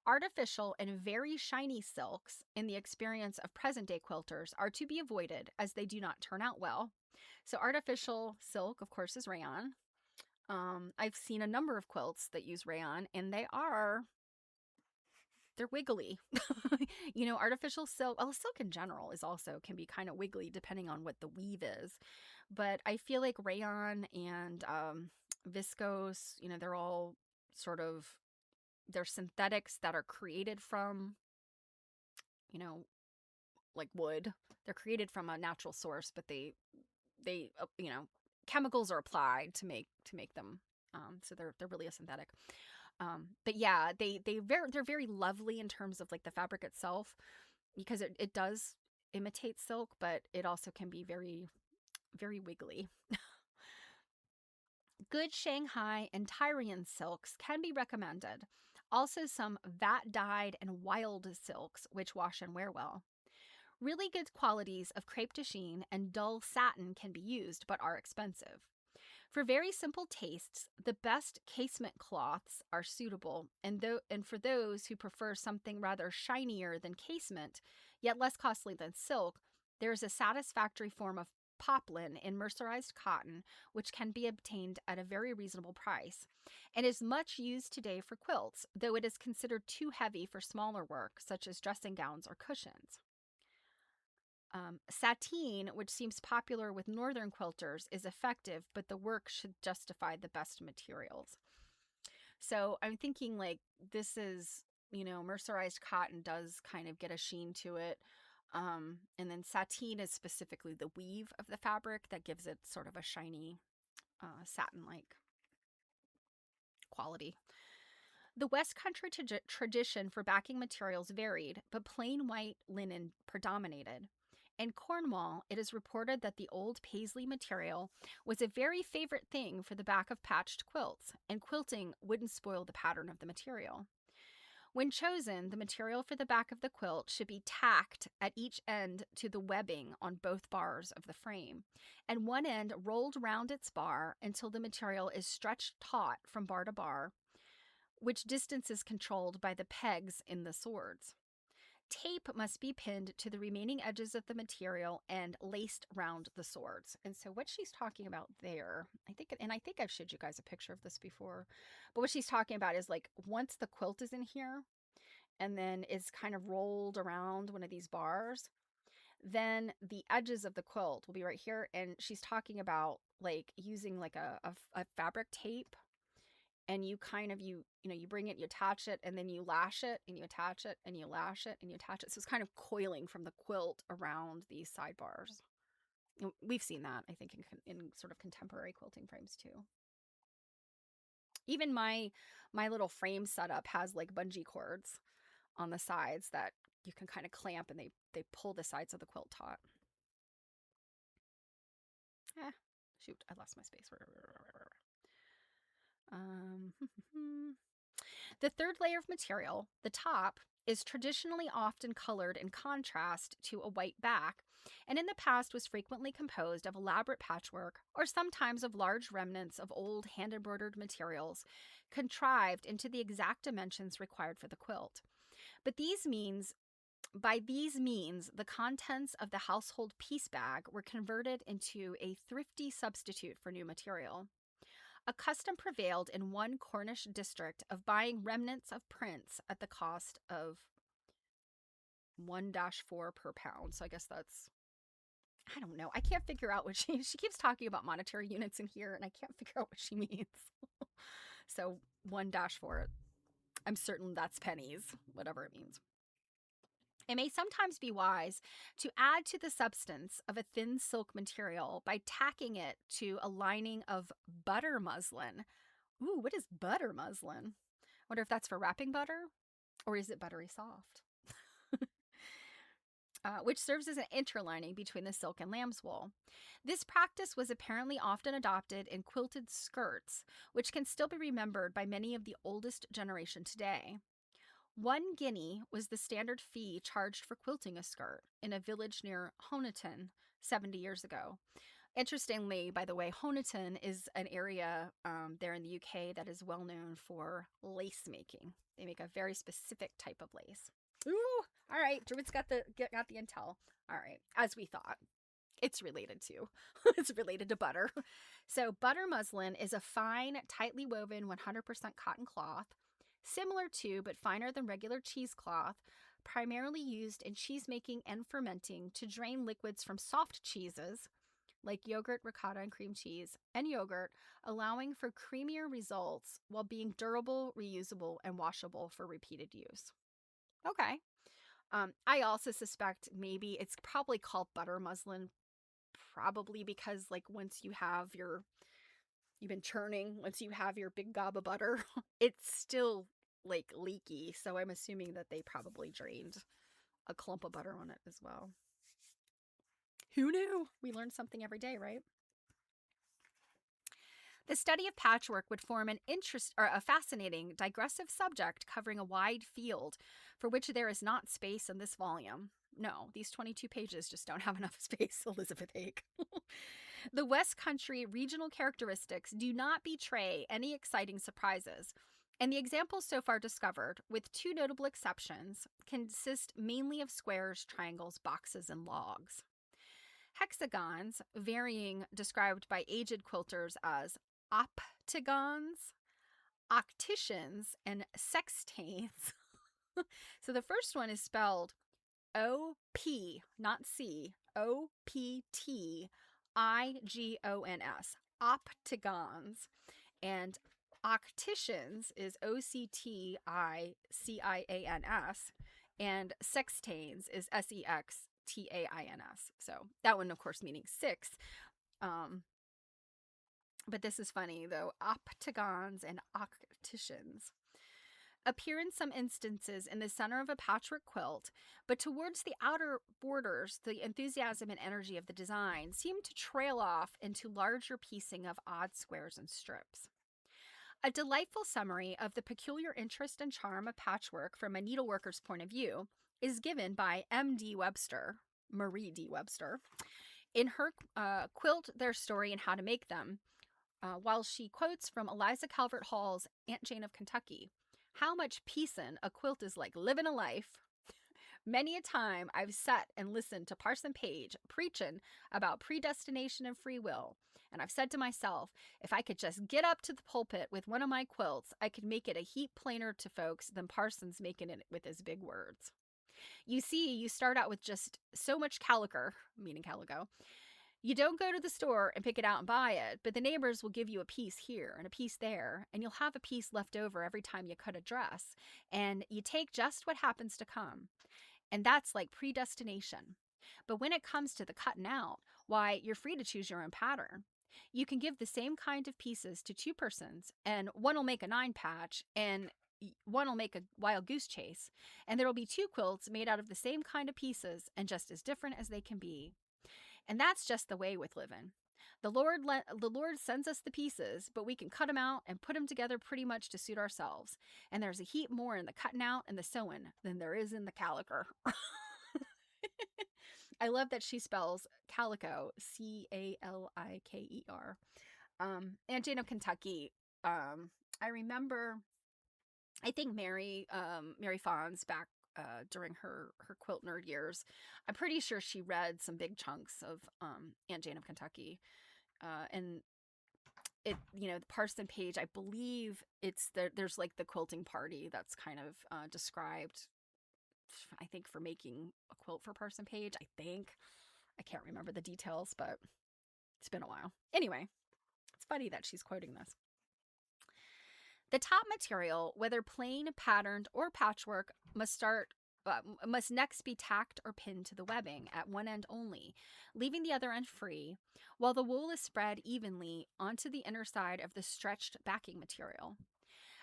Artificial and very shiny silks, in the experience of present day quilters, are to be avoided as they do not turn out well. So, artificial silk, of course, is rayon. I've seen a number of quilts that use rayon, and they're wiggly. Artificial silk, well, silk in general is also can be kind of wiggly depending on what the weave is. But I feel like rayon and viscose, they're all sort of they're synthetics that are created from, you know, like wood. They're created from a natural source, but they chemicals are applied to make them. So they're really a synthetic. But yeah, they're very lovely in terms of like the fabric itself because it does imitate silk, but it also can be very, very wiggly. Good Shanghai and Tyrian silks can be recommended. Also, some vat dyed and wild silks, which wash and wear well. Really good qualities of crepe de chine and dull satin can be used, but are expensive. For very simple tastes, the best casement cloths are suitable, and for those who prefer something rather shinier than casement, yet less costly than silk, there is a satisfactory form of poplin in mercerized cotton, which can be obtained at a very reasonable price, and is much used today for quilts, though it is considered too heavy for smaller work, such as dressing gowns or cushions. Sateen, which seems popular with northern quilters, is effective, but the work should justify the best materials. So I'm thinking like this is, mercerized cotton does kind of get a sheen to it. And then sateen is specifically the weave of the fabric that gives it sort of a shiny, satin like quality. The West Country tradition for backing materials varied, but plain white linen predominated. In Cornwall, it is reported that the old paisley material was a very favorite thing for the back of patched quilts, and quilting wouldn't spoil the pattern of the material. When chosen, the material for the back of the quilt should be tacked at each end to the webbing on both bars of the frame, and one end rolled round its bar until the material is stretched taut from bar to bar, which distance is controlled by the pegs in the swords. Tape must be pinned to the remaining edges of the material and laced round the swords. And so what she's talking about there, I think I've showed you guys a picture of this before, but what she's talking about is like once the quilt is in here and then is kind of rolled around one of these bars, then the edges of the quilt will be right here. And she's talking about like using like a fabric tape, and you kind of you bring it, you attach it, and then you lash it, and you attach it, and you lash it, and you attach it. So it's kind of coiling from the quilt around these sidebars. We've seen that, I think, in sort of contemporary quilting frames too. Even my little frame setup has like bungee cords on the sides that you can kind of clamp, and they pull the sides of the quilt taut. Eh, shoot, I lost my space. Um, The third layer of material, the top, is traditionally often colored in contrast to a white back, and in the past was frequently composed of elaborate patchwork or sometimes of large remnants of old hand embroidered materials contrived into the exact dimensions required for the quilt. But by these means, the contents of the household piece bag were converted into a thrifty substitute for new material. A custom prevailed in one Cornish district of buying remnants of prints at the cost of 1-4 per pound. So I guess that's, I don't know. I can't figure out what she keeps talking about monetary units in here, and I can't figure out what she means. So 1-4, I'm certain that's pennies, whatever it means. It may sometimes be wise to add to the substance of a thin silk material by tacking it to a lining of butter muslin. Ooh, what is butter muslin? Wonder if that's for wrapping butter, or is it buttery soft? which serves as an interlining between the silk and lamb's wool. This practice was apparently often adopted in quilted skirts, which can still be remembered by many of the oldest generation today. 1 guinea was the standard fee charged for quilting a skirt in a village near Honiton 70 years ago. Interestingly, by the way, Honiton is an area there in the UK that is well known for lace making. They make a very specific type of lace. Ooh, all right, Druid's got the intel. All right, as we thought. It's related to. It's related to butter. So butter muslin is a fine, tightly woven 100% cotton cloth, similar to but finer than regular cheesecloth, primarily used in cheese making and fermenting to drain liquids from soft cheeses like yogurt, ricotta, and cream cheese, and yogurt, allowing for creamier results while being durable, reusable, and washable for repeated use. Okay. I also suspect maybe it's probably called butter muslin, probably because like once you have you've been churning, once you have your big gob of butter, it's still like leaky. So I'm assuming that they probably drained a clump of butter on it as well. Who knew? We learn something every day, right? The study of patchwork would form a fascinating, digressive subject covering a wide field for which there is not space in this volume. No, these 22 pages just don't have enough space, Elizabeth Hake. The West Country regional characteristics do not betray any exciting surprises, and the examples so far discovered, with 2 notable exceptions, consist mainly of squares, triangles, boxes, and logs. Hexagons, varying, described by aged quilters as optigons, octicians, and sextanes. So the first one is spelled O-P, not C, O-P-T-I-G-O-N-S, optigons. And octicians is O-C-T-I-C-I-A-N-S, and sextanes is S-E-X-T-A-I-N-S. So that one, of course, meaning 6. But this is funny, though. Optigons and octicians appear in some instances in the center of a patchwork quilt, but towards the outer borders, the enthusiasm and energy of the design seem to trail off into larger piecing of odd squares and strips. A delightful summary of the peculiar interest and charm of patchwork from a needleworker's point of view is given by M.D. Webster, Marie D. Webster, in her Quilt Their Story and How to Make Them, while she quotes from Eliza Calvert Hall's Aunt Jane of Kentucky. How much piecin' a quilt is like living a life. Many a time I've sat and listened to Parson Page preachin' about predestination and free will, and I've said to myself, if I could just get up to the pulpit with one of my quilts, I could make it a heap plainer to folks than Parson's making it with his big words. You see, you start out with just so much calico, meaning calico. You don't go to the store and pick it out and buy it, but the neighbors will give you a piece here and a piece there, and you'll have a piece left over every time you cut a dress, and you take just what happens to come. And that's like predestination. But when it comes to the cutting out, why, you're free to choose your own pattern. You can give the same kind of pieces to 2 persons, and one will make a 9 patch, and one will make a wild goose chase, and there will be 2 quilts made out of the same kind of pieces and just as different as they can be. And that's just the way with living. The Lord sends us the pieces, but we can cut them out and put them together pretty much to suit ourselves. And there's a heap more in the cutting out and the sewing than there is in the caliker. I love that she spells calico, C-A-L-I-K-E-R. Aunt Jane of Kentucky. I remember, I think Mary Fawn's back during her quilt nerd years. I'm pretty sure she read some big chunks of Aunt Jane of Kentucky. And it, the Parson Page, I believe there's like the quilting party that's kind of described, I think, for making a quilt for Parson Page. I can't remember the details, but it's been a while. Anyway, it's funny that she's quoting this. The top material, whether plain, patterned, or patchwork, must next be tacked or pinned to the webbing at one end only, leaving the other end free, while the wool is spread evenly onto the inner side of the stretched backing material.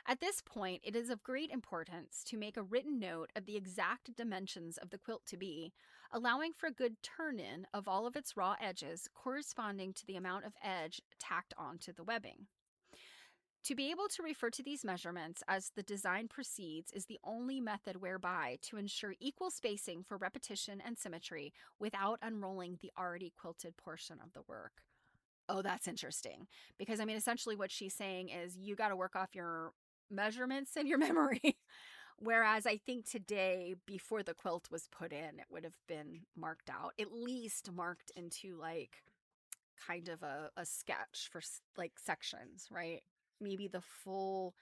At this point, it is of great importance to make a written note of the exact dimensions of the quilt to be, allowing for a good turn-in of all of its raw edges corresponding to the amount of edge tacked onto the webbing. To be able to refer to these measurements as the design proceeds is the only method whereby to ensure equal spacing for repetition and symmetry without unrolling the already quilted portion of the work. Oh, that's interesting. Because, I mean, essentially what she's saying is you got to work off your measurements and your memory. Whereas I think today, before the quilt was put in, it would have been marked out, at least marked into like kind of a sketch for like sections, right? Maybe the full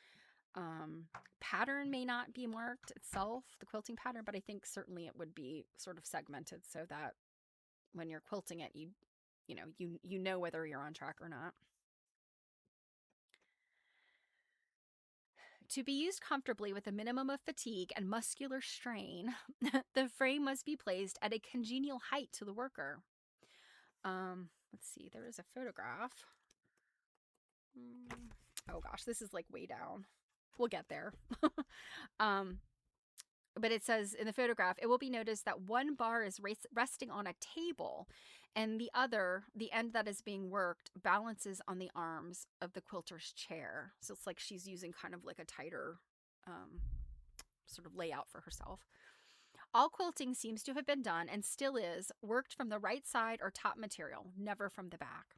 pattern may not be marked itself, the quilting pattern, but I think certainly it would be sort of segmented so that when you're quilting it, you know whether you're on track or not. To be used comfortably with a minimum of fatigue and muscular strain, the frame must be placed at a congenial height to the worker. Let's see, there is a photograph. Oh gosh, this is like way down. We'll get there. But it says in the photograph, it will be noticed that one bar is resting on a table and the other, the end that is being worked, balances on the arms of the quilter's chair. So it's like she's using kind of like a tighter sort of layout for herself. All quilting seems to have been done, and still is, worked from the right side or top material, never from the back.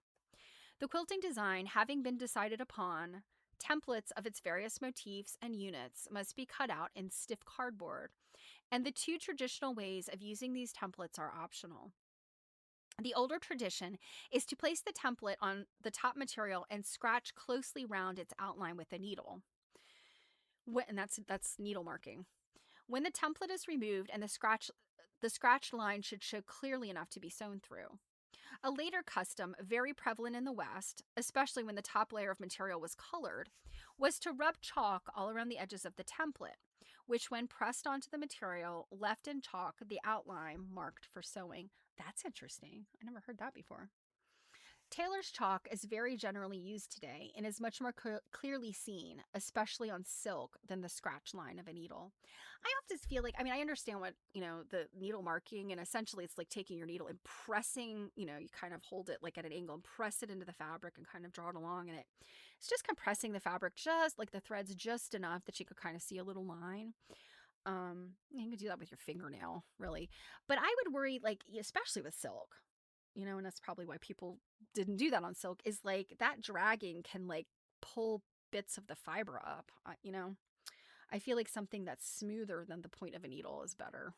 The quilting design having been decided upon, templates of its various motifs and units must be cut out in stiff cardboard, and the two traditional ways of using these templates are optional. The older tradition is to place the template on the top material and scratch closely round its outline with a needle. And that's needle marking. When the template is removed and the scratched line should show clearly enough to be sewn through. A later custom, very prevalent in the West, especially when the top layer of material was colored, was to rub chalk all around the edges of the template, which when pressed onto the material, left in chalk the outline marked for sewing. That's interesting. I never heard that before. Tailor's chalk is very generally used today and is much more clearly seen, especially on silk, than the scratch line of a needle. I often feel like, I mean, I understand what, the needle marking, and essentially it's like taking your needle and pressing, you kind of hold it like at an angle and press it into the fabric and kind of draw it along, and it's just compressing the fabric just like the threads just enough that you could kind of see a little line. You can do that with your fingernail, really. But I would worry, like, especially with silk, and that's probably why people didn't do that on silk, is like that dragging can like pull bits of the fiber up. I feel like something that's smoother than the point of a needle is better,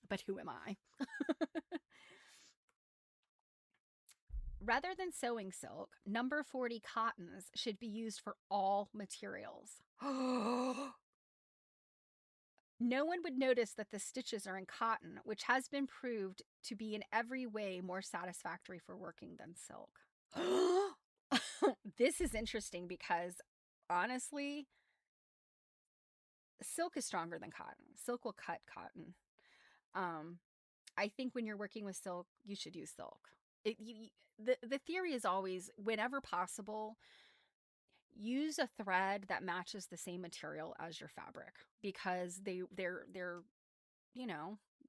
but who am I? Rather than sewing silk, number 40 cottons should be used for all materials. No one would notice that the stitches are in cotton, which has been proved to be in every way more satisfactory for working than silk. This is interesting because, honestly, silk is stronger than cotton. Silk will cut cotton. I think when you're working with silk, you should use silk. The theory is always, whenever possible, use a thread that matches the same material as your fabric, because they're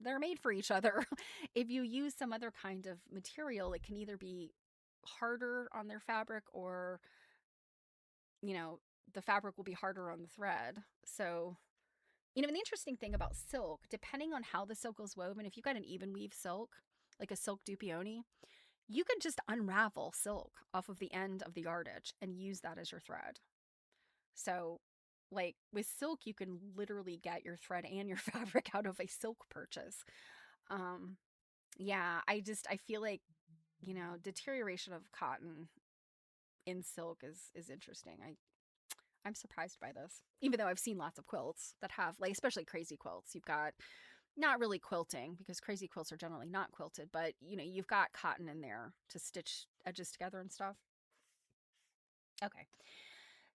they're made for each other. If you use some other kind of material, it can either be harder on their fabric, or the fabric will be harder on the thread. So, and the interesting thing about silk, depending on how the silk is woven, if you've got an even weave silk, like a silk dupioni, you can just unravel silk off of the end of the yardage and use that as your thread. So, like with silk, you can literally get your thread and your fabric out of a silk purchase. Yeah, I feel like, deterioration of cotton in silk is interesting. I'm surprised by this, even though I've seen lots of quilts that have, like, especially crazy quilts. You've got not really quilting, because crazy quilts are generally not quilted, but you've got cotton in there to stitch edges together and stuff. Okay.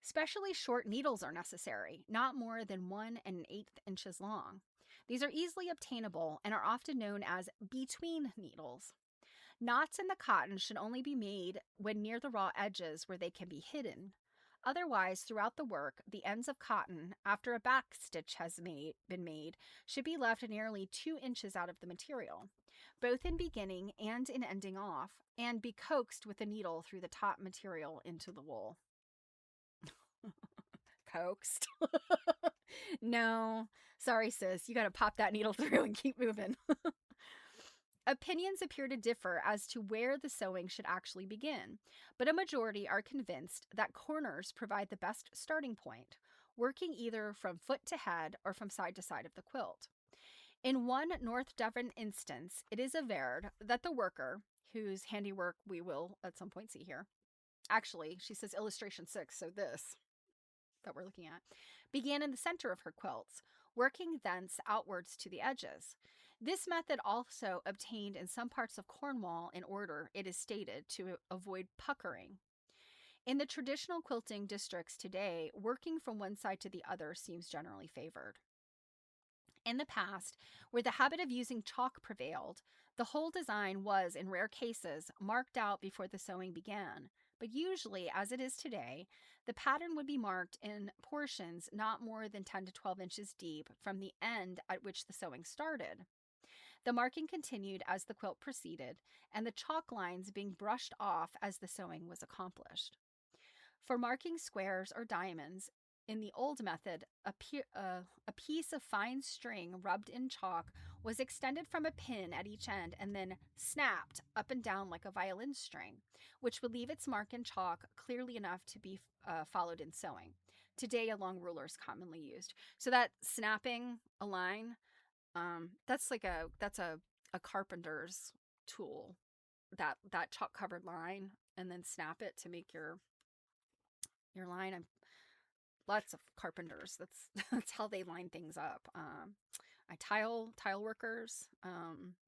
Specially short needles are necessary, not more than 1/8 inches long. These are easily obtainable and are often known as between needles. Knots in the cotton should only be made when near the raw edges where they can be hidden. Otherwise, throughout the work, the ends of cotton, after a back stitch has been made, should be left nearly 2 inches out of the material, both in beginning and in ending off, and be coaxed with the needle through the top material into the wool. Coaxed? No. Sorry, sis. You got to pop that needle through and keep moving. Opinions appear to differ as to where the sewing should actually begin, but a majority are convinced that corners provide the best starting point, working either from foot to head or from side to side of the quilt. In one North Devon instance, it is averred that the worker, whose handiwork we will at some point see here, actually, she says illustration 6, so this that we're looking at, began in the center of her quilts, working thence outwards to the edges. This method also obtained in some parts of Cornwall in order, it is stated, to avoid puckering. In the traditional quilting districts today, working from one side to the other seems generally favored. In the past, where the habit of using chalk prevailed, the whole design was, in rare cases, marked out before the sewing began. But usually, as it is today, the pattern would be marked in portions not more than 10 to 12 inches deep from the end at which the sewing started. The marking continued as the quilt proceeded, and the chalk lines being brushed off as the sewing was accomplished. For marking squares or diamonds, in the old method, a piece of fine string rubbed in chalk was extended from a pin at each end and then snapped up and down like a violin string, which would leave its mark in chalk clearly enough to be followed in sewing. Today, a long ruler is commonly used. So that snapping a line, that's a carpenter's tool. That chalk covered line, and then snap it to make your line. Lots of carpenters. That's how they line things up. Tile workers.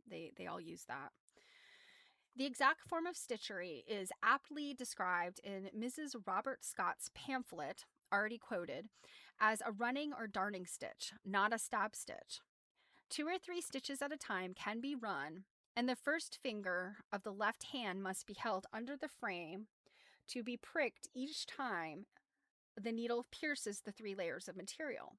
They all use that. The exact form of stitchery is aptly described in Mrs. Robert Scott's pamphlet, already quoted, as a running or darning stitch, not a stab stitch. 2 or 3 stitches at a time can be run, and the first finger of the left hand must be held under the frame to be pricked each time the needle pierces the 3 layers of material,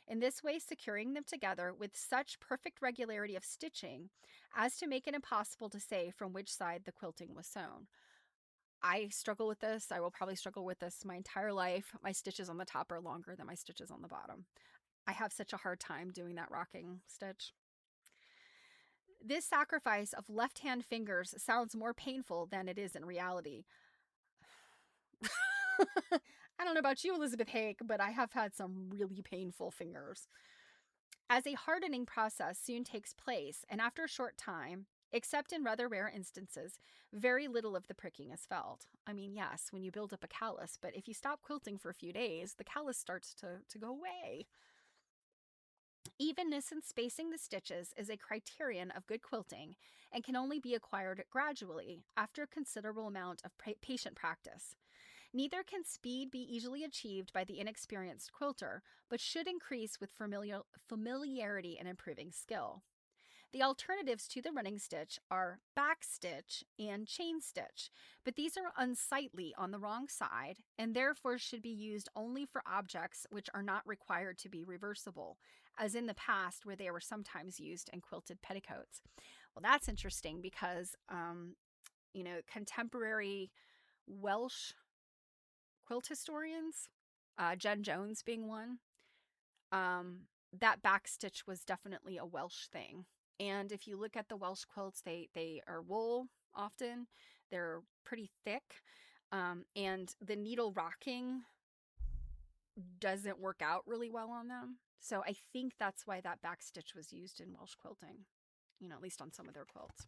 in this way securing them together with such perfect regularity of stitching as to make it impossible to say from which side the quilting was sewn. I struggle with this. I will probably struggle with this my entire life. My stitches on the top are longer than my stitches on the bottom. I have such a hard time doing that rocking stitch. This sacrifice of left-hand fingers sounds more painful than it is in reality. I don't know about you, Elizabeth Hake, but I have had some really painful fingers. As a hardening process soon takes place, and after a short time, except in rather rare instances, very little of the pricking is felt. I mean, yes, when you build up a callus, but if you stop quilting for a few days, the callus starts to go away. Evenness in spacing the stitches is a criterion of good quilting and can only be acquired gradually after a considerable amount of patient practice. Neither can speed be easily achieved by the inexperienced quilter, but should increase with familiarity and improving skill. The alternatives to the running stitch are back stitch and chain stitch, but these are unsightly on the wrong side and therefore should be used only for objects which are not required to be reversible, as in the past where they were sometimes used in quilted petticoats. Well, that's interesting because, contemporary Welsh quilt historians, Jen Jones being one, that back stitch was definitely a Welsh thing. And if you look at the Welsh quilts, they are wool often. They're pretty thick. And the needle rocking doesn't work out really well on them. So I think that's why that back stitch was used in Welsh quilting, at least on some of their quilts.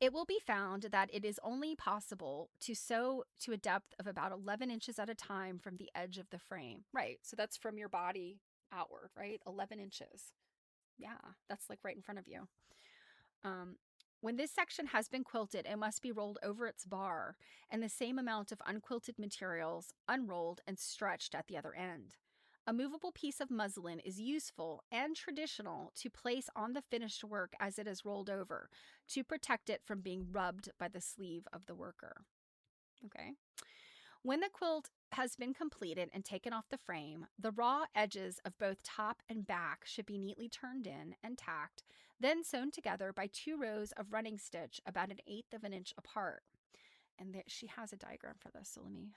It will be found that it is only possible to sew to a depth of about 11 inches at a time from the edge of the frame. Right, so that's from your body outward, right? 11 inches. Yeah, that's like right in front of you. When this section has been quilted, it must be rolled over its bar, and the same amount of unquilted materials unrolled and stretched at the other end. A movable piece of muslin is useful and traditional to place on the finished work as it is rolled over, to protect it from being rubbed by the sleeve of the worker. Okay. When the quilt has been completed and taken off the frame, the raw edges of both top and back should be neatly turned in and tacked, then sewn together by 2 rows of running stitch about 1/8 of an inch apart. And she has a diagram for this, so let me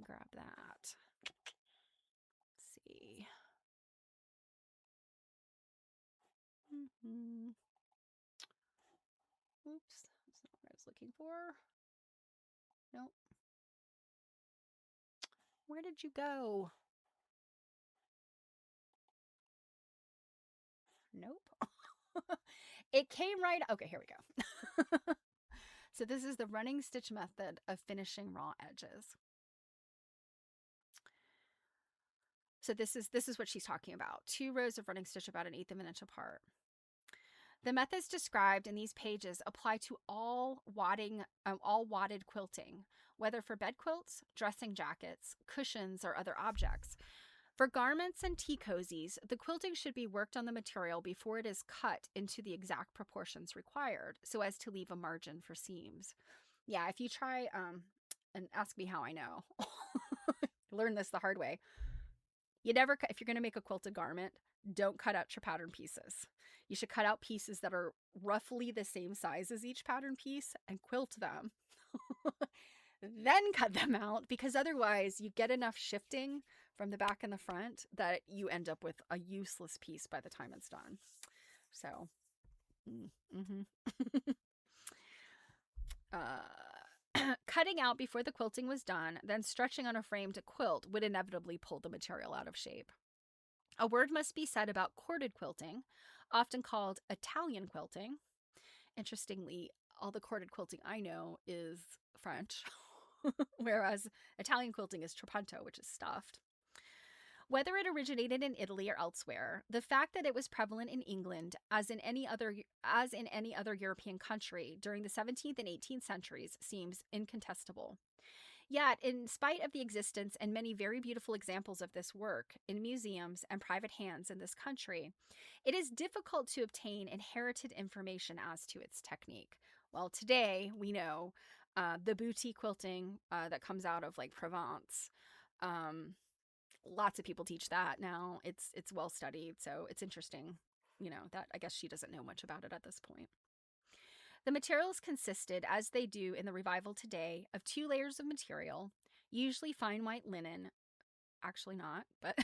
grab that. Let's see. Oops, that's not what I was looking for. Nope. Where did you go? Nope. It came right. Okay, here we go. So this is the running stitch method of finishing raw edges. So this is what she's talking about. 2 rows of running stitch about 1/8 of an inch apart. The methods described in these pages apply to all wadded quilting, whether for bed quilts, dressing jackets, cushions, or other objects. For garments and tea cozies, the quilting should be worked on the material before it is cut into the exact proportions required, so as to leave a margin for seams. Yeah, if you try, and ask me how I know, learn this the hard way. You never, if you're going to make a quilted garment, don't cut out your pattern pieces. You should cut out pieces that are roughly the same size as each pattern piece and quilt them. Then cut them out, because otherwise you get enough shifting from the back and the front that you end up with a useless piece by the time it's done. So, cutting out before the quilting was done, then stretching on a frame to quilt would inevitably pull the material out of shape. A word must be said about corded quilting, often called Italian quilting. Interestingly, all the corded quilting I know is French, whereas Italian quilting is trapunto, which is stuffed. Whether it originated in Italy or elsewhere, the fact that it was prevalent in England, as in any other European country during the 17th and 18th centuries, seems incontestable. Yet, in spite of the existence and many very beautiful examples of this work in museums and private hands in this country, it is difficult to obtain inherited information as to its technique. Well, today we know the boutique quilting that comes out of like Provence. Lots of people teach that now. It's well studied, so it's interesting. You know, that I guess she doesn't know much about it at this point. The materials consisted, as they do in the revival today, of 2 layers of material, usually fine white linen, actually not, but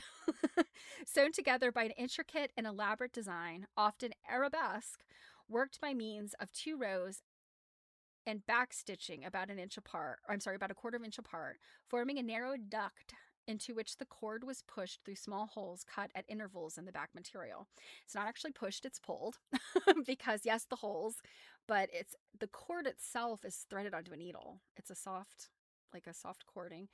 sewn together by an intricate and elaborate design, often arabesque, worked by means of 2 rows and back stitching about an inch apart, about a quarter of an inch apart, forming a narrow duct into which the cord was pushed through small holes cut at intervals in the back material. It's not actually pushed, it's pulled, because yes, the holes, but it's the cord itself is threaded onto a needle. It's a soft cording,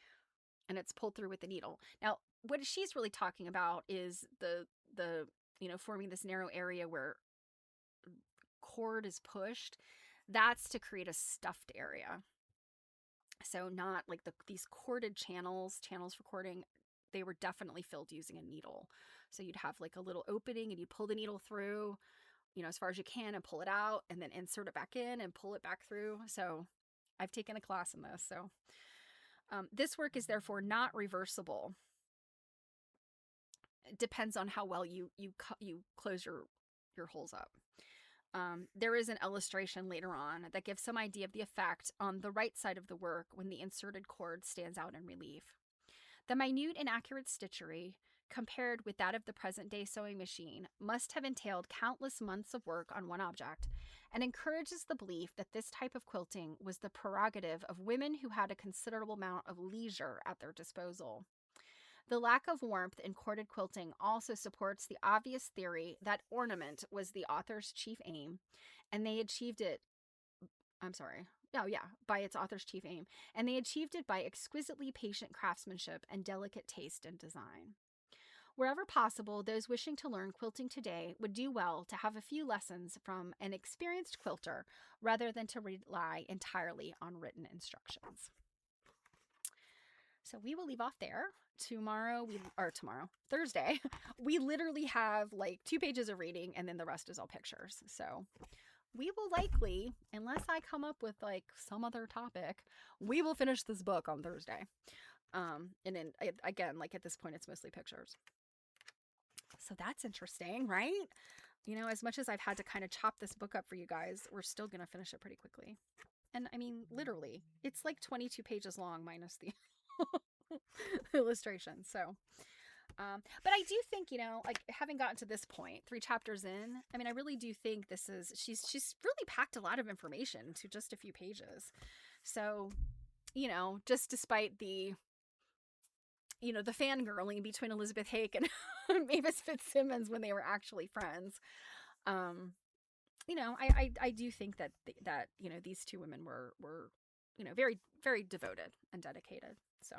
and it's pulled through with the needle. Now, what she's really talking about is the forming this narrow area where cord is pushed. That's to create a stuffed area. So not like these corded channels for cording, they were definitely filled using a needle. So you'd have like a little opening and you pull the needle through, as far as you can, and pull it out, and then insert it back in and pull it back through. So I've taken a class in this. So this work is therefore not reversible. It depends on how well you close your holes up. There is an illustration later on that gives some idea of the effect on the right side of the work when the inserted cord stands out in relief. The minute and accurate stitchery, compared with that of the present-day sewing machine, must have entailed countless months of work on one object, and encourages the belief that this type of quilting was the prerogative of women who had a considerable amount of leisure at their disposal. The lack of warmth in corded quilting also supports the obvious theory that ornament was the author's chief aim, and they achieved it. By its author's chief aim, and they achieved it by exquisitely patient craftsmanship and delicate taste and design. Wherever possible, those wishing to learn quilting today would do well to have a few lessons from an experienced quilter rather than to rely entirely on written instructions. So we will leave off there. Thursday, we literally have like 2 pages of reading, and then the rest is all pictures. So we will likely, unless I come up with like some other topic, we will finish this book on Thursday. And then again, like at this point, it's mostly pictures. So that's interesting, right? You know, as much as I've had to kind of chop this book up for you guys, we're still going to finish it pretty quickly. And I mean, literally, it's like 22 pages long minus the illustration. So, but I do think, you know, like having gotten to this point, 3 chapters in, I mean, I really do think this is, she's really packed a lot of information to just a few pages. So, you know, just despite the, you know, the fangirling between Elizabeth Hake and Mavis Fitzsimmons when they were actually friends, you know, I do think that that you know these two women were you know very very devoted and dedicated. So,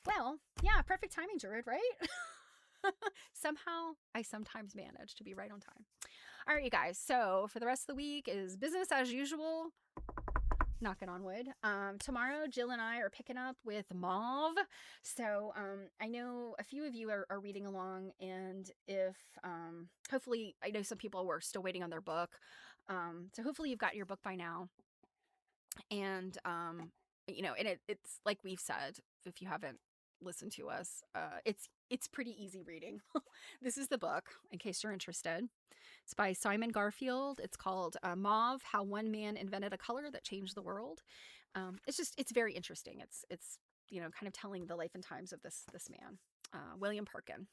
well, yeah, perfect timing, Jared, right? Somehow I sometimes manage to be right on time. All right, you guys. So for the rest of the week is business as usual. Knocking on wood. Tomorrow, Jill and I are picking up with Mauve. So I know a few of you are reading along, and if hopefully, I know some people were still waiting on their book. So hopefully you've got your book by now. And you know, and it's like we've said, if you haven't listened to us, it's pretty easy reading. This is the book, in case you're interested. It's by Simon Garfield. It's called Mauve: How One Man Invented a Color That Changed the World. It's very interesting. It's you know, kind of telling the life and times of this man, William Perkin.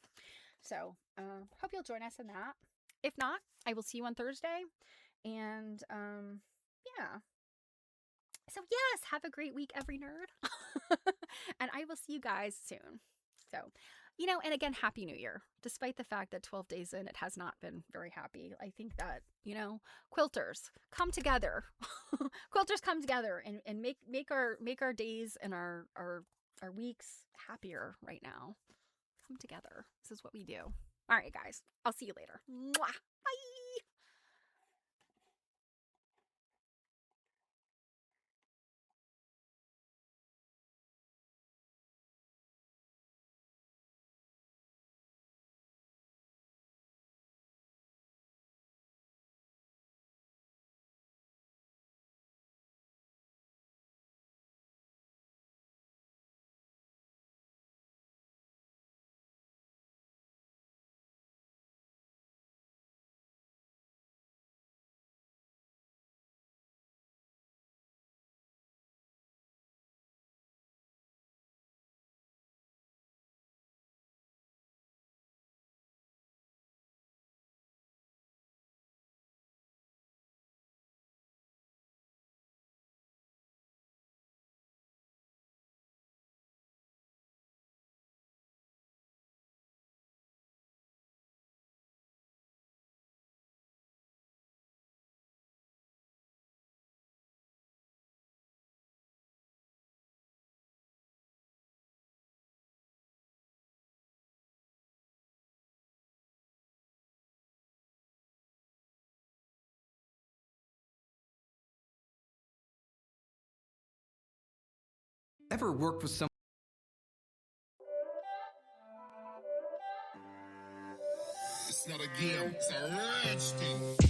So hope you'll join us in that. If not, I will see you on Thursday. And yeah. So yes, have a great week, every nerd. And I will see you guys soon. So, you know, and again, Happy New Year. Despite the fact that 12 days in, it has not been very happy. I think that, you know, quilters come together. Quilters come together and make our days and our weeks happier right now. Come together. This is what we do. All right, guys. I'll see you later. Mwah! Bye! Ever worked with someone? It's not a game, it's a rich thing.